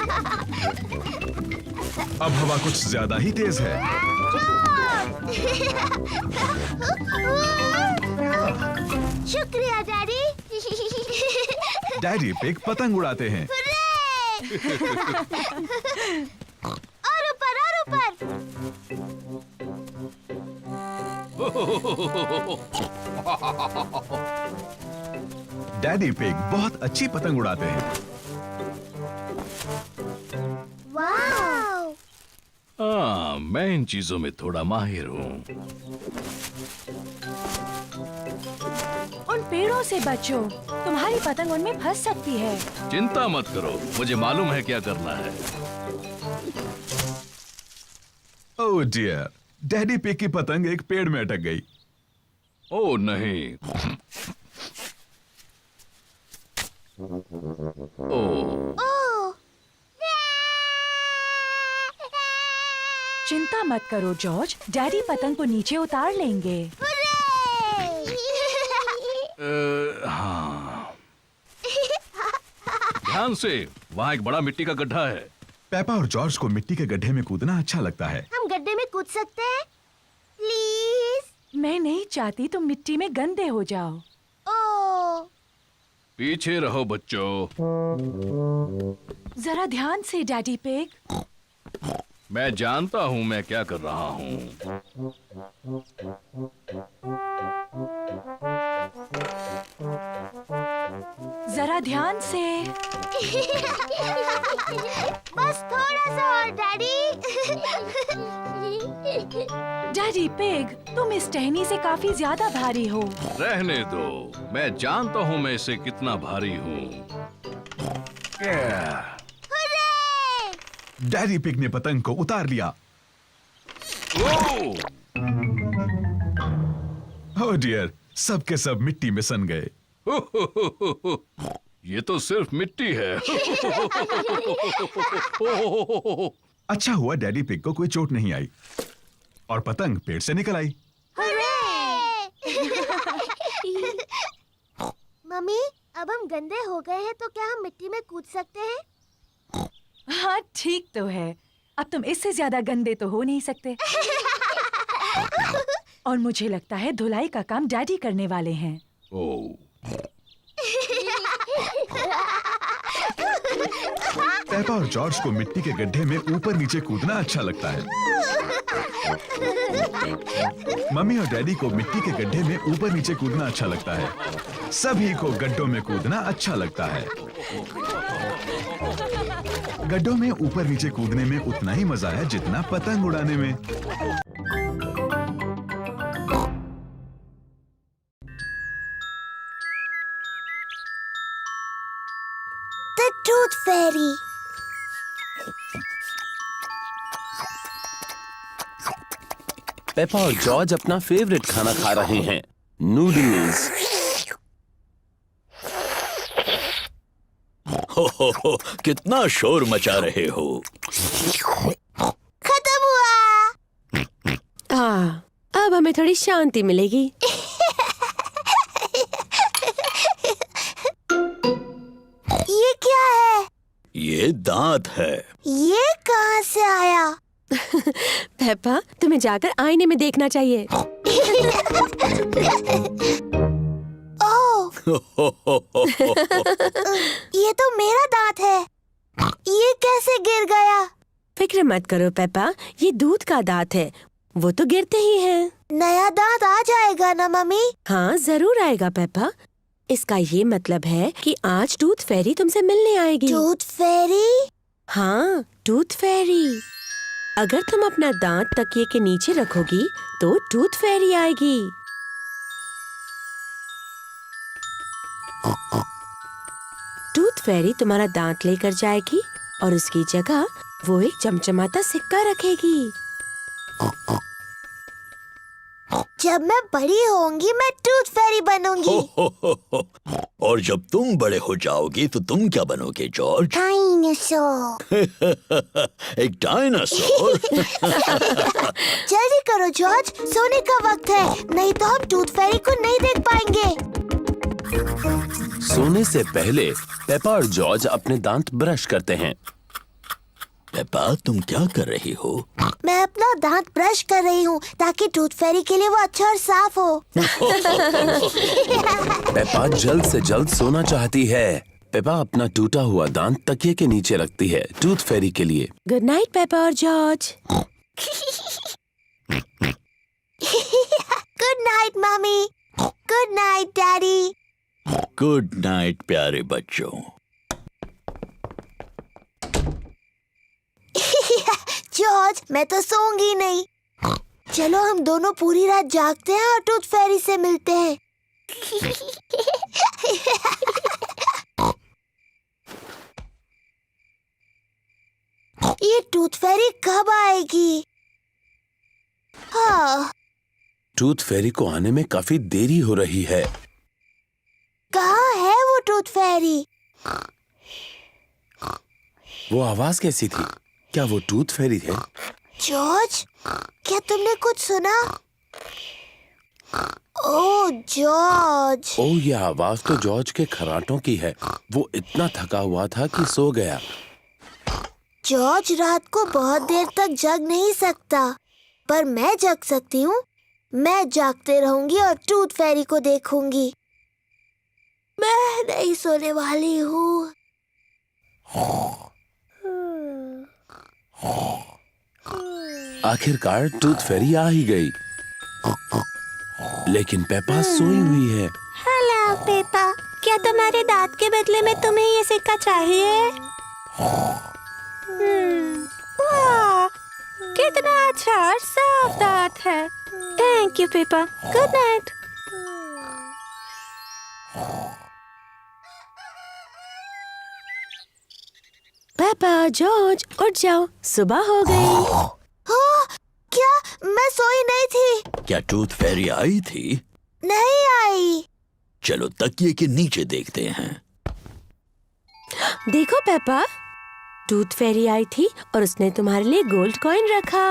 अब हवा कुछ ज्यादा ही तेज है। शुक्रिया डैडी। डैडी पिग पतंग उड़ाते हैं। और ऊपर और ऊपर। डैडी पिग बहुत अच्छी पतंग उड़ाते हैं। वाव! हाँ, मैं इन चीजों में थोड़ा माहिर हूँ। उन पेड़ों से बचो, तुम्हारी पतंग उनमें फंस सकती है। चिंता मत करो, मुझे मालूम है क्या करना है। ओह डियर, डैडी पिग की पतंग एक पेड़ में अटक गई। ओह नहीं। ओह, ओह! चिंता मत करो जॉर्ज, डैडी पतंग को नीचे उतार लेंगे। हाँ। ध्यान से, वहाँ एक बड़ा मिट्टी का गड्ढा है। पेपा और जॉर्ज को मिट्टी के गड्ढे में कूदना अच्छा लगता है। हम गड्ढे में कूद सकते हैं? प्लीज। मैं नहीं चाहती तुम मिट्टी में गंदे हो जाओ। ओह! पीछे रहो बच्चों। जरा ध्यान से डैडी पिग। मैं जानता हूँ मैं क्या कर रहा हूँ। जरा ध्यान से। बस थोड़ा सा और डैडी। डैडी पिग, तुम इस टहनी से काफी ज्यादा भारी हो। रहने दो, मैं जानता हूँ मैं इसे कितना भारी हूँ। डैडी पिग ने पतंग को उतार लिया। ओह डियर, सब के सब मिट्टी में सन गए। ये तो सिर्फ मिट्टी है। अच्छा हुआ डैडी पिग को कोई चोट नहीं आई और पतंग पेड़ से निकल आई। मम्मी, अब हम गंदे हो गए हैं तो क्या हम मिट्टी में कूद सकते हैं? हाँ ठीक तो है, अब तुम इससे ज्यादा गंदे तो हो नहीं सकते। और मुझे लगता है धुलाई का काम डैडी करने वाले हैं। ओह, पेपा और जॉर्ज को मिट्टी के गड्ढे में ऊपर नीचे कूदना अच्छा लगता है। मम्मी और डैडी को मिट्टी के गड्ढे में ऊपर नीचे कूदना अच्छा लगता है। सभी को गड्ढों में कूदना अच्छा लगता है। गड्ढों में ऊपर नीचे कूदने में उतना ही मजा है जितना पतंग उड़ाने में। The Tooth Fairy. पेपा और जॉर्ज अपना फेवरेट खाना खा रहे हैं, नूडल्स। हो, कितना शोर मचा रहे हो। खत्म हुआ। अब हमें थोड़ी शांति मिलेगी। ये क्या है? ये दांत है। ये कहाँ से आया? पेपा, तुम्हें जाकर आईने में देखना चाहिए। ओह, ये तो मेरा दांत है। ये कैसे गिर गया? फिक्र मत करो पेपा, ये दूध का दांत है, वो तो गिरते ही हैं। नया दांत आ जाएगा ना मम्मी? हाँ जरूर आएगा पेपा। इसका ये मतलब है कि आज टूथ फेरी तुमसे मिलने आएगी। टूथ फेरी? हाँ, टूथ फेरी। अगर तुम अपना दांत तकिए के नीचे रखोगी तो टूथ फेरी आएगी। टूथ फेरी तुम्हारा दांत लेकर जाएगी और उसकी जगह वो एक चमचमाता सिक्का रखेगी। जब मैं बड़ी होंगी मैं टूथ फेरी बनूंगी। और जब तुम बड़े हो जाओगी तो तुम क्या बनोगे जॉर्ज? डायनासोर। एक डायनासोर? जल्दी करो जॉर्ज, सोने का वक्त है, नहीं तो हम टूथ फेरी को नहीं देख पाएंगे। सोने से पहले पेपा और जॉर्ज अपने दांत ब्रश करते हैं। पेपा, तुम क्या कर रही हो? मैं अपना दांत ब्रश कर रही हूँ ताकि टूथ फेरी के लिए वो अच्छा और साफ हो। पेपा जल्द से जल्द सोना चाहती है। पेपा अपना टूटा हुआ दांत तकिए के नीचे रखती है टूथ फेरी के लिए। गुड नाइट पेपा और George. Good night mummy. Good night daddy. Good night प्यारे बच्चों। जॉर्ज, मैं तो सोऊंगी नहीं। चलो हम दोनों पूरी रात जागते हैं और टूथ फेरी से मिलते हैं। ये टूथ फेरी कब आएगी? हाँ, टूथ फेरी को आने में काफी देरी हो रही है। कहाँ है वो टूथ फेरी? वो आवाज कैसी थी? क्या वो टूथ फेरी है? जॉर्ज, क्या तुमने कुछ सुना? ओह जॉर्ज। ओह, ये आवाज तो जॉर्ज के खर्राटों की है। वो इतना थका हुआ था कि सो गया। जॉर्ज रात को बहुत देर तक जग नहीं सकता, पर मैं जग सकती हूँ। मैं जागते रहूंगी और टूथ फेरी को देखूंगी। मैं नहीं सोने वाली हूँ। आखिरकार टूथ फेरी आ ही गई, लेकिन पेपा सोई हुई है। हेलो पेपा, क्या तुम्हारे दांत के बदले में तुम्हें ये सिक्का चाहिए? वाह, कितना अच्छा और साफ दांत है। Thank you Peppa. Good night. पापा, जॉर्ज, उठ जाओ, सुबह हो गई। क्या मैं सोई नहीं थी। क्या टूथ फेरी आई थी? नहीं आई। चलो तकिए के नीचे देखते हैं। देखो पेपा, टूथ फेरी आई थी और उसने तुम्हारे लिए गोल्ड कॉइन रखा।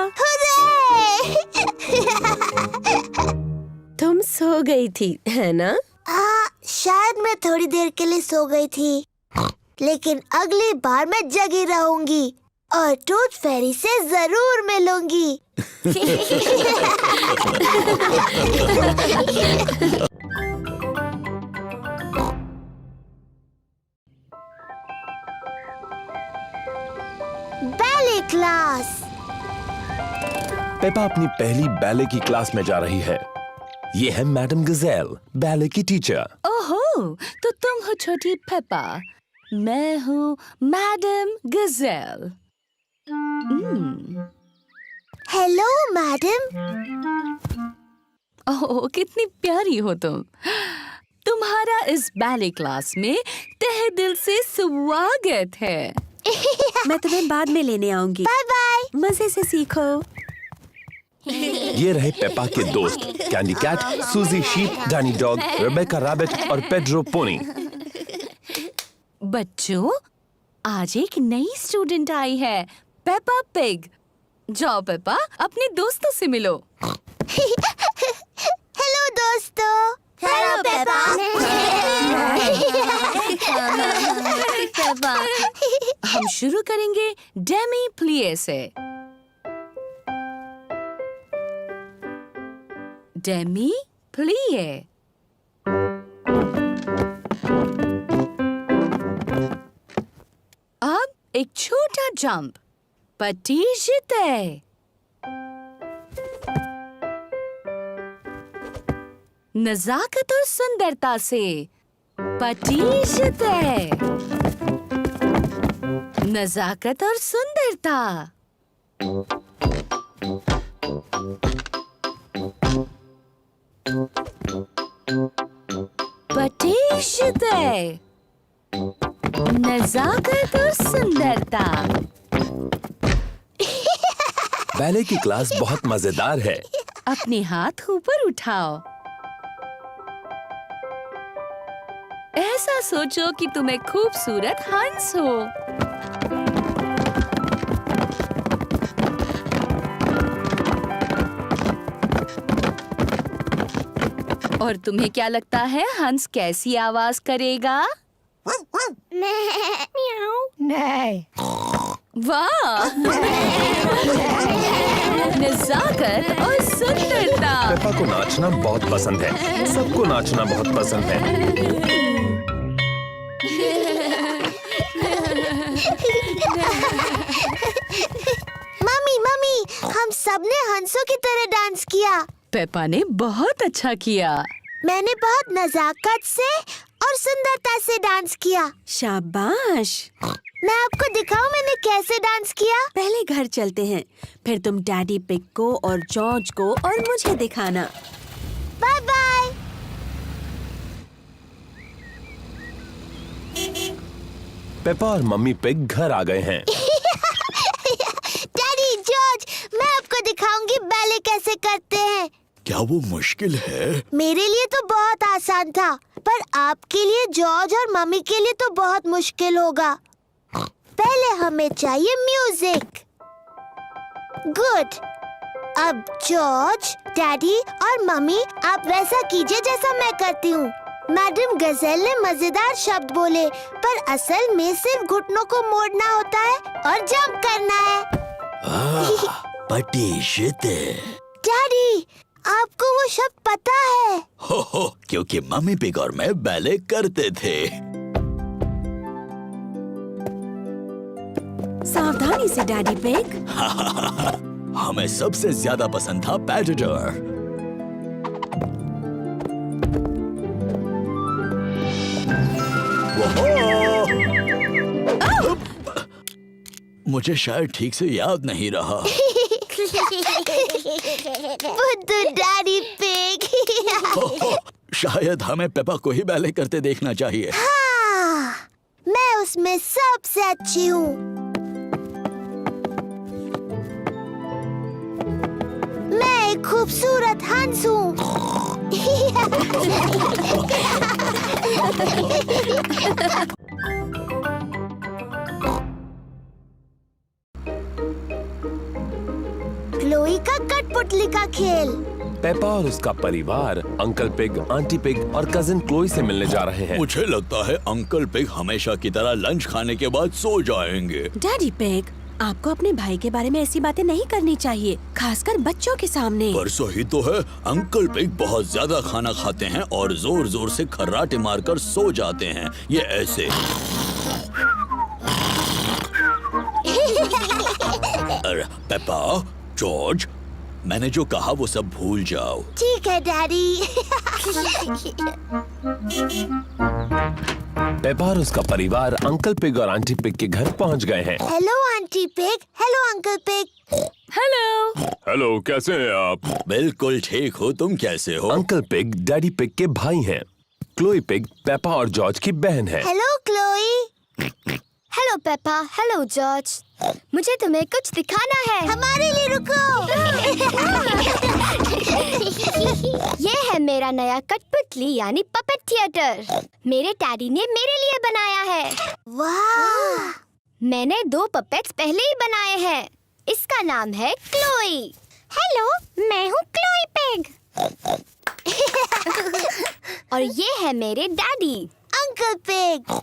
तुम सो गई थी, है ना? हाँ, शायद मैं थोड़ी देर के लिए सो गई थी, लेकिन अगली बार मैं जगी रहूंगी और टूथ फेरी से जरूर मिलूंगी। Ballet class. पेपा अपनी पहली बैले की क्लास में जा रही है। ये है मैडम गजेल, बैले की टीचर। ओहो, तो तुम हो छोटी पेपा। मैं हूँ madam Gazelle. Hello madam. Oh, कितनी प्यारी हो तुम। तुम्हारा इस बैले क्लास में तहे दिल से स्वागत है। मैं तुम्हें बाद में लेने आऊंगी। Bye bye. मजे से सीखो। ये रहे पेपा के दोस्त, Candy Cat, Suzy Sheep, Danny Dog, Rebecca Rabbit और पेड्रो पोनी। बच्चों, आज एक नई स्टूडेंट आई है, पेपा पिग। जाओ पेपा, अपने दोस्तों से मिलो। हेलो दोस्तों। Hello Peppa. हम शुरू करेंगे डेमी प्लिए से। डेमी प्लिए। अब एक छोटा जंप। पटीशते। नजाकत और सुंदरता से। पटीशते। नजाकत और सुंदरता। पटीशते। नजाकत और सुंदरता। बैले की क्लास बहुत मजेदार है। अपने हाथ ऊपर उठाओ। ऐसा सोचो कि तुम एक खूबसूरत हंस हो। और तुम्हें क्या लगता है हंस कैसी आवाज करेगा? वाह! नजाकत और सुंदरता। पेपा को नाचना बहुत पसंद है। सबको नाचना बहुत पसंद है। मम्मी, हम सबने हंसों की तरह डांस किया। पेपा ने बहुत अच्छा किया। मैंने बहुत नजाकत से और सुंदरता से डांस किया। शाबाश। मैं आपको दिखाऊं मैंने कैसे डांस किया? पहले घर चलते हैं, फिर तुम डैडी पिग को और जॉर्ज को और मुझे दिखाना। Bye bye. पेपा और मम्मी पिग घर आ गए हैं। डैडी, जॉर्ज, मैं आपको दिखाऊंगी बैले कैसे करते हैं। क्या वो मुश्किल है? मेरे लिए तो बहुत आसान था, पर आपके लिए, जॉर्ज और मम्मी के लिए तो बहुत मुश्किल होगा। पहले हमें चाहिए म्यूजिक। गुड। अब जॉर्ज, डैडी और मम्मी, आप वैसा कीजिए जैसा मैं करती हूँ। मैडम गजेल ने मजेदार शब्द बोले, पर असल में सिर्फ घुटनों को मोड़ना होता है और जंप करना है। पटीशते। डैडी, आपको वो शब्द पता है? हो, क्योंकि मम्मी पिग और मैं बैले करते थे। सावधानी से डैडी पिग। हमें सबसे ज्यादा पसंद था पैटेडर। मुझे शायद ठीक से याद नहीं रहा। बुद्धू डैडी पिग। शायद हमें पेपा को ही बैले करते देखना चाहिए। हाँ, मैं उसमें सबसे अच्छी हूँ। मैं खूबसूरत हंस हूँ। क्लोई का कठपुतली का खेल। पेपा और उसका परिवार अंकल पिग, आंटी पिग और कजिन क्लोई से मिलने जा रहे हैं। मुझे लगता है अंकल पिग हमेशा की तरह लंच खाने के बाद सो जाएंगे। डैडी पिग, आपको अपने भाई के बारे में ऐसी बातें नहीं करनी चाहिए, खासकर बच्चों के सामने। पर सही तो है, अंकल पिग बहुत ज्यादा खाना खाते हैं और जोर जोर से खर्राटे मारकर सो जाते हैं। ये ऐसे। अरे पेपा, जॉर्ज, मैंने जो कहा वो सब भूल जाओ। ठीक है डैडी। पेपा और उसका परिवार अंकल पिग और आंटी पिग के घर पहुंच गए हैं। Hello aunty pig, hello uncle pig. Hello. Hello, कैसे हैं आप? बिल्कुल ठीक हो, तुम कैसे हो? अंकल पिग डैडी पिग के भाई हैं। क्लोई पिग पेपा और जॉर्ज की बहन है। Hello Chloe. Hello Peppa, hello George. मुझे तुम्हें कुछ दिखाना है। हमारे लिए रुको। ये है मेरा नया कठपुतली यानी पपेट थिएटर। मेरे डैडी ने मेरे लिए बनाया है। वाह! मैंने 2 पपेट्स पहले ही बनाए हैं। इसका नाम है क्लोई। हेलो, मैं हूँ क्लोई पिग। और ये है मेरे daddy uncle pig.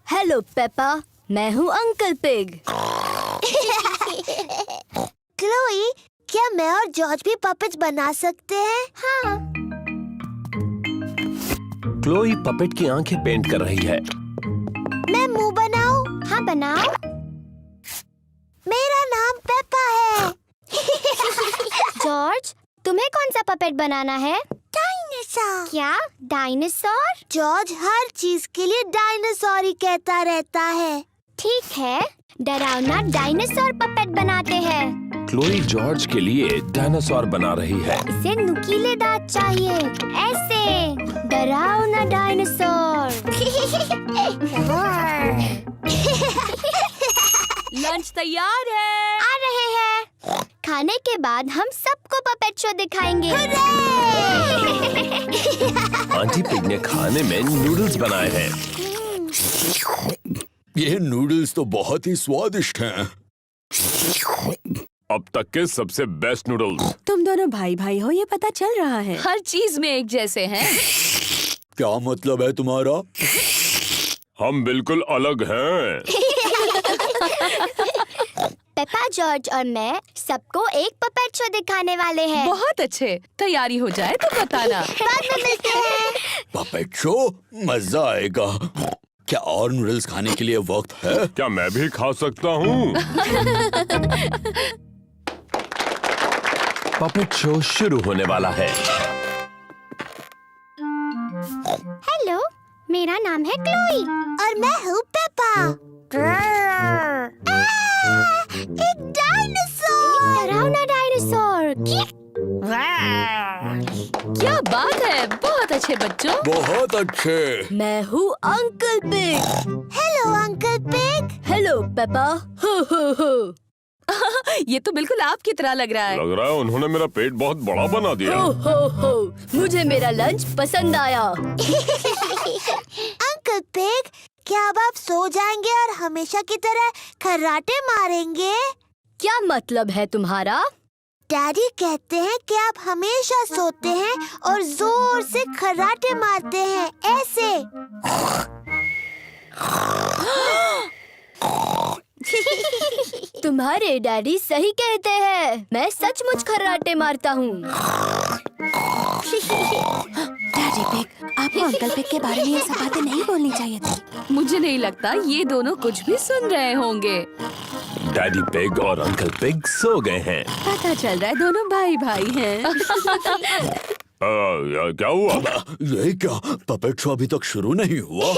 Hello Peppa, मैं हूँ अंकल पिग। क्लोई, क्या मैं और जॉर्ज भी पपेट्स बना सकते हैं? हाँ। क्लोई पपेट की आंखें पेंट कर रही है। मैं मुंह बनाऊं? हाँ बनाओ। मेरा नाम पेपा है। जॉर्ज, तुम्हें कौन सा पपेट बनाना है? डायनासोर। क्या? डायनासोर? जॉर्ज हर चीज के लिए डायनासोर ही कहता रहता है। ठीक है, डरावना डायनासोर पपेट बनाते हैं। क्लोई जॉर्ज के लिए डायनासोर बना रही है। इसे नुकीले दांत चाहिए, ऐसे डरावना डायनासोर। लंच तैयार है। आ रहे हैं। खाने के बाद हम सबको पपेट शो दिखाएंगे। आंटी पिग ने खाने में नूडल्स बनाए हैं। ये नूडल्स तो बहुत ही स्वादिष्ट हैं। अब तक के सबसे बेस्ट नूडल्स। तुम दोनों भाई भाई हो, ये पता चल रहा है। हर चीज में एक जैसे हैं। क्या मतलब है तुम्हारा? हम बिल्कुल अलग हैं। पेपा, जॉर्ज और मैं सबको एक पपेट शो दिखाने वाले हैं। बहुत अच्छे, तैयारी हो जाए तो बताना। बाद में मिलते हैं। Puppet show? मजा आएगा। क्या और नूडल्स खाने के लिए वक्त है? क्या मैं भी खा सकता हूँ? पपेट शो शुरू होने वाला है। हेलो, मेरा नाम है क्लोई और मैं हूँ पेपा। एक डायनासोर, डरावना डायनासोर। क्या बात है, बहुत अच्छे बच्चों। बहुत अच्छे। मैं हूँ uncle pig. Hello uncle pig. Hello Peppa. हो हो हो। ये तो बिल्कुल आपकी तरह लग रहा है। लग रहा है उन्होंने मेरा पेट बहुत बड़ा बना दिया। हो हो हो, मुझे मेरा लंच पसंद आया। अंकल पिग, क्या अब आप सो जाएंगे और हमेशा की तरह खर्राटे मारेंगे? क्या मतलब है तुम्हारा? डैडी कहते हैं कि आप हमेशा सोते हैं और जोर से खर्राटे मारते हैं, ऐसे। तुम्हारे डैडी सही कहते हैं, मैं सचमुच खर्राटे मारता हूँ। डैडी पिग, आपको अंकल पिग के बारे में ये सब बातें नहीं बोलनी चाहिए थी। मुझे नहीं लगता ये दोनों कुछ भी सुन रहे होंगे। डैडी पिग और अंकल पिग सो गए हैं। पता चल रहा है दोनों भाई भाई हैं। क्या हुआ? ये क्या, पपेट शो अभी तक शुरू नहीं हुआ?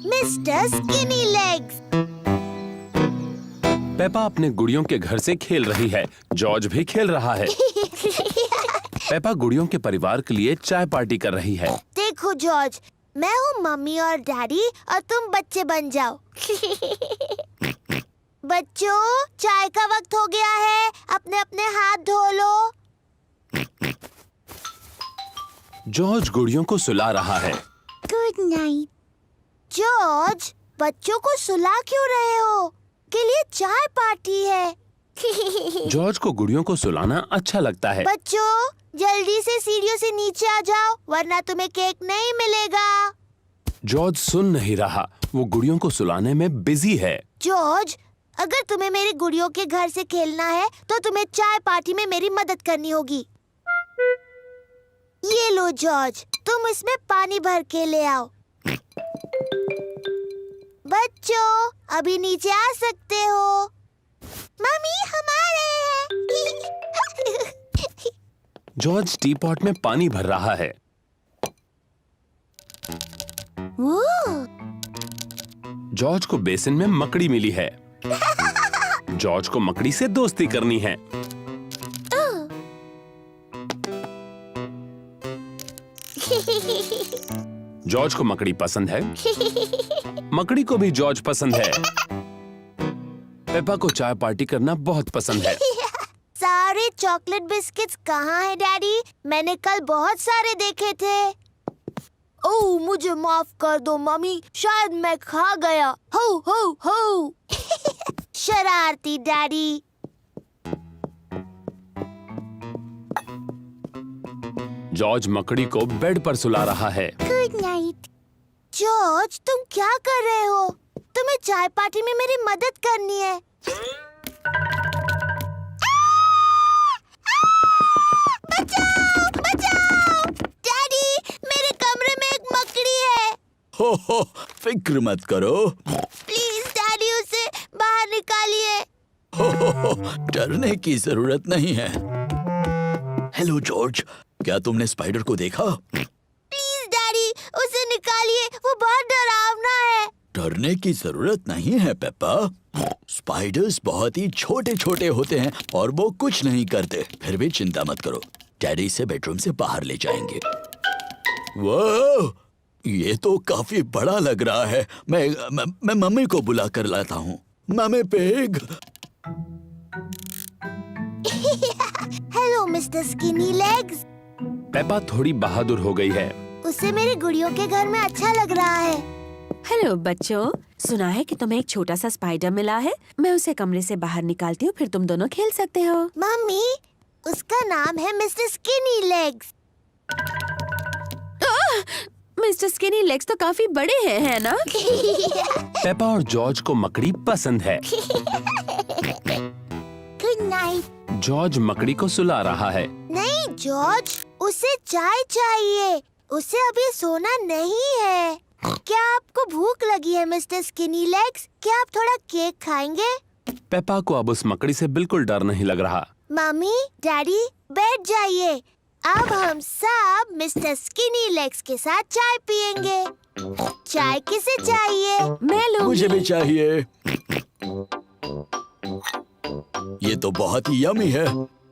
Mister skinny legs. पेपा अपने गुड़ियों के घर से खेल रही है। जॉर्ज भी खेल रहा है। पेपा गुड़ियों के परिवार के लिए चाय पार्टी कर रही है। देखो देखो जॉर्ज, मैं हूँ मम्मी और डैडी और तुम बच्चे बन जाओ। बच्चों, चाय का वक्त हो गया है, अपने अपने हाथ धो लो। जॉर्ज गुड़ियों को सुला रहा है। Good night. जॉर्ज, बच्चों को सुला क्यों रहे हो? के लिए चाय पार्टी है। जॉर्ज को गुड़ियों को सुलाना अच्छा लगता है। बच्चों, जल्दी से सीढ़ियों से नीचे आ जाओ, वरना तुम्हें केक नहीं मिलेगा। जॉर्ज सुन नहीं रहा, वो गुड़ियों को सुलाने में बिजी है। जॉर्ज, अगर तुम्हें मेरी गुड़ियों के घर से खेलना है तो तुम्हें चाय पार्टी में मेरी मदद करनी होगी। ये लो जॉर्ज, तुम इसमें पानी भर के ले आओ। बच्चों, अभी नीचे आ सकते हो। मम्मी, हम आ रहे हैं। जॉर्ज टी पॉट में पानी भर रहा है। वो, जॉर्ज को बेसिन में मकड़ी मिली है। जॉर्ज को मकड़ी से दोस्ती करनी है। जॉर्ज को मकड़ी पसंद है। मकड़ी को भी जॉर्ज पसंद है। पेपा को चाय पार्टी करना बहुत पसंद है। सारे चॉकलेट बिस्किट्स कहाँ हैं डैडी? मैंने कल बहुत सारे देखे थे। ओह, मुझे माफ कर दो मम्मी, शायद मैं खा गया। हो हो हो। शरारती डैडी। जॉर्ज मकड़ी को बेड पर सुला रहा है। Good night. जॉर्ज, तुम क्या कर रहे हो? तुम्हें चाय पार्टी में मेरी मदद करनी है। बचाओ, बचाओ! डैडी, मेरे कमरे में एक मकड़ी है। हो, फिक्र मत करो। प्लीज डैडी, उसे बाहर निकालिए। हो, डरने की जरूरत नहीं है। हेलो जॉर्ज, क्या तुमने स्पाइडर को देखा? प्लीज डैडी, उसे निकालिए, वो बहुत डरावना है। डरने की जरूरत नहीं है पेप्पा। स्पाइडर्स बहुत ही छोटे छोटे होते हैं और वो कुछ नहीं करते। फिर भी चिंता मत करो, डैडी इसे बेडरूम से बाहर ले जाएंगे। वाह, ये तो काफी बड़ा लग रहा है। मैं मम्मी को बुला कर लाता हूँ। Mummy pig. Hello mister skinny legs. Peppa थोड़ी बहादुर हो गई है। उसे मेरी गुड़ियों के घर में अच्छा लग रहा है। हेलो बच्चों, सुना है कि तुम्हें एक छोटा सा स्पाइडर मिला है। मैं उसे कमरे से बाहर निकालती हूँ, फिर तुम दोनों खेल सकते हो। मम्मी, उसका नाम है mister skinny legs. Mister skinny legs तो काफी बड़े हैं, है ना? पेपा और जॉर्ज को मकड़ी पसंद है। Good night. जॉर्ज मकड़ी को सुला रहा है। नहीं जॉर्ज, उसे चाय चाहिए। उसे अभी सोना नहीं है। क्या आपको भूख लगी है मिस्टर स्किनी लेग्स? क्या आप थोड़ा केक खाएंगे? पेपा को अब उस मकड़ी से बिल्कुल डर नहीं लग रहा। मम्मी, डैडी, बैठ जाइए। अब हम सब मिस्टर स्किनी लेग्स के साथ चाय पियेंगे। चाय किसे चाहिए? मैं लूंगी। मुझे भी चाहिए। ये तो बहुत ही यमी है।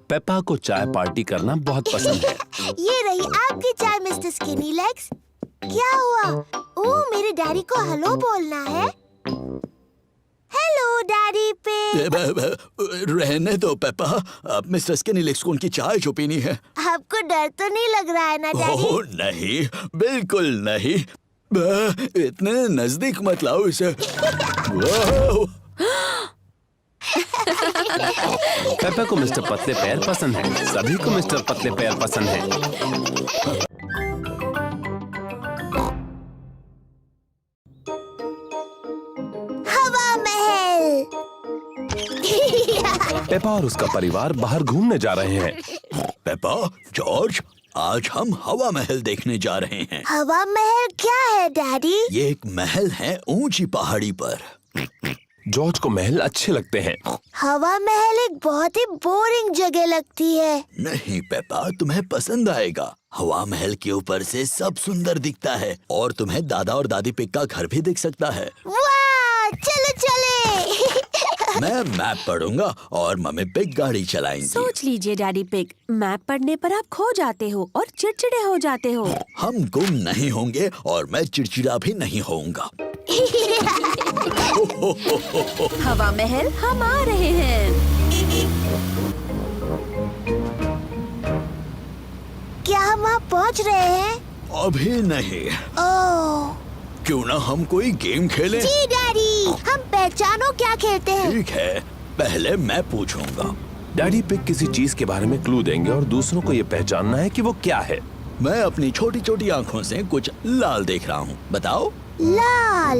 पेपा को चाय पार्टी करना बहुत पसंद है। ये रही आपकी चाय मिस्टर स्किनी लेग्स। क्या हुआ? ओह, मेरे डैडी को हेलो बोलना है। हेलो डैडी पे। रहने दो पेपा, अब मिस्टर स्किनी लेग्स को उनकी चाय जो पीनी है। आपको डर तो नहीं लग रहा है ना डैडी? ओह नहीं, बिल्कुल नहीं। इतने नजदीक मत लाओ इसे। पेपा को मिस्टर पतले पैर पसंद है। सभी को मिस्टर पतले पैर पसंद है। हवा महल। पेपा और उसका परिवार बाहर घूमने जा रहे हैं। पेपा, जॉर्ज, आज हम हवा महल देखने जा रहे हैं। हवा महल क्या है डैडी? ये एक महल है ऊंची पहाड़ी पर। जॉर्ज को महल अच्छे लगते हैं। हवा महल एक बहुत ही बोरिंग जगह लगती है। नहीं पेपा, तुम्हें पसंद आएगा। हवा महल के ऊपर से सब सुंदर दिखता है और तुम्हें दादा और दादी पिग का घर भी दिख सकता है। वाह, चलो चले। मैं मैप पढ़ूंगा और मम्मी पिग गाड़ी चलाएंगी। सोच लीजिए डैडी पिग, मैप पढ़ने पर आप खो जाते हो और चिड़चिड़े हो जाते हो। हम गुम नहीं होंगे और मैं चिड़चिड़ा भी नहीं होऊंगा। हवा महल हम आ रहे हैं। क्या हम वहाँ पहुँच रहे हैं? अभी नहीं। ओह क्यों ना हम कोई गेम खेलें? जी डैडी, हम पहचानो क्या खेलते हैं। ठीक है, पहले मैं पूछूंगा। डैडी पिग किसी चीज के बारे में क्लू देंगे और दूसरों को ये पहचानना है कि वो क्या है। मैं अपनी छोटी छोटी आँखों से कुछ लाल देख रहा हूँ, बताओ। लाल,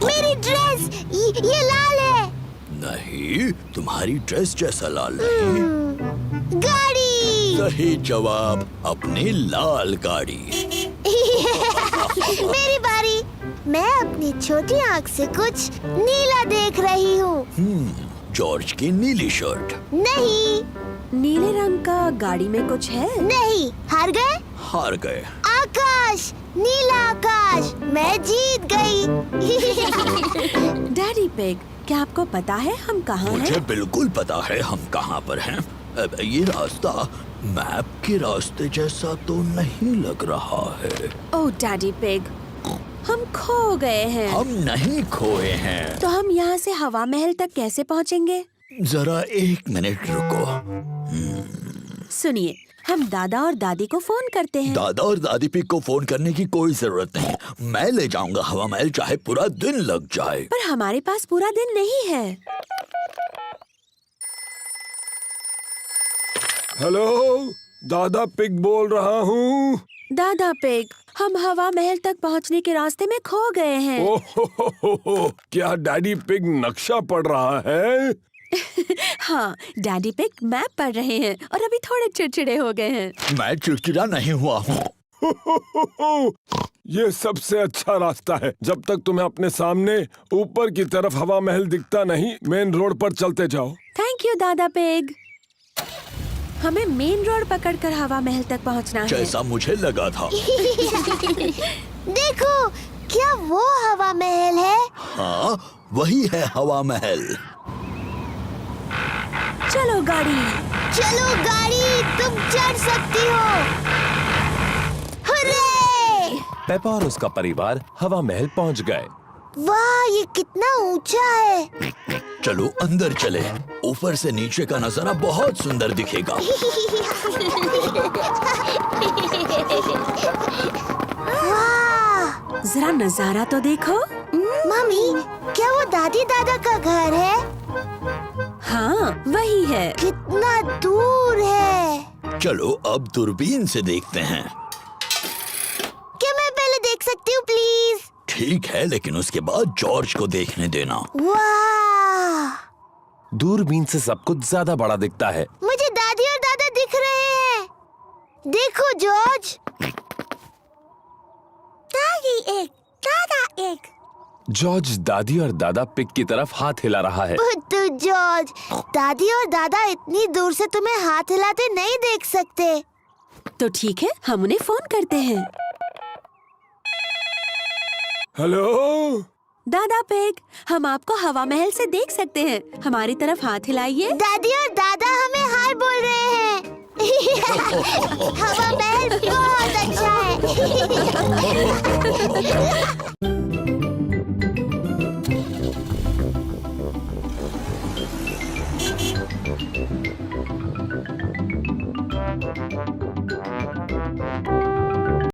मेरी ड्रेस, ये लाल है। नहीं, तुम्हारी ड्रेस जैसा लाल नहीं। गाड़ी। सही जवाब, अपनी लाल गाड़ी। मेरी बारी। मैं अपनी छोटी आँख से कुछ नीला देख रही हूँ। जॉर्ज की नीली शर्ट। नहीं। नीले रंग का गाड़ी में कुछ है? नहीं। हार गए? हार गए। आकाश, नीला आकाश, मैं जीत गई। डैडी पिग, क्या आपको पता है हम कहाँ मुझे हैं? बिल्कुल पता है हम कहाँ पर हैं। अब ये रास्ता मैप के रास्ते जैसा तो नहीं लग रहा है। ओह डैडी पिग, हम खो गए हैं। हम नहीं खोए हैं। तो हम यहाँ से हवा महल तक कैसे पहुँचेंगे? जरा 1 मिनट रुको। सुनिए, हम दादा और दादी को फोन करते हैं। दादा और दादी पिग को फोन करने की कोई जरूरत नहीं। मैं ले जाऊंगा हवा महल, चाहे पूरा दिन लग जाए। पर हमारे पास पूरा दिन नहीं है। हेलो, दादा पिग बोल रहा हूँ। दादा पिग, हम हवा महल तक पहुँचने के रास्ते में खो गए हैं। ओह, क्या डैडी पिग नक्शा पढ़ रहा है? हाँ, डैडी पिग मैप पढ़ रहे हैं और अभी थोड़े चिड़चिड़े हो गए हैं। मैं चिड़चिड़ा नहीं हुआ हूँ। ये सबसे अच्छा रास्ता है। जब तक तुम्हें अपने सामने ऊपर की तरफ हवा महल दिखता नहीं, मेन रोड पर चलते जाओ। थैंक यू दादा पिग। हमें मेन रोड पकड़कर हवा महल तक पहुंचना है। जैसा मुझे लगा था। देखो, क्या वो हवा महल है? हाँ, वही है हवा महल। चलो गाड़ी। चलो गाड़ी, तुम चढ़ सकती हो। हुर्रे! पेपा और उसका परिवार हवा महल पहुंच गए। वाह, ये कितना ऊंचा है। चलो अंदर चले। ऊपर से नीचे का नजारा बहुत सुंदर दिखेगा। वाह! जरा नजारा तो देखो। मम्मी, क्या वो दादी दादा का घर है? हाँ, वही है। कितना दूर है। चलो अब दूरबीन से देखते हैं। क्या मैं पहले देख सकती हूँ प्लीज? ठीक है, लेकिन उसके बाद जॉर्ज को देखने देना। वाह! दूरबीन से सब कुछ ज्यादा बड़ा दिखता है। मुझे दादी और दादा दिख रहे हैं। देखो जॉर्ज। दादी एक, दादा एक। जॉर्ज दादी और दादा पिग की तरफ हाथ हिला रहा है। बुद्धू जॉर्ज, दादी और दादा इतनी दूर से तुम्हें हाथ हिलाते नहीं देख सकते। तो ठीक है, हम उन्हें फोन करते हैं। हेलो, दादा पिग, हम आपको हवा महल से देख सकते हैं। हमारी तरफ हाथ हिलाइए। दादी और दादा हमें हाय बोल रहे हैं। हवा महल बहुत अच्छा है।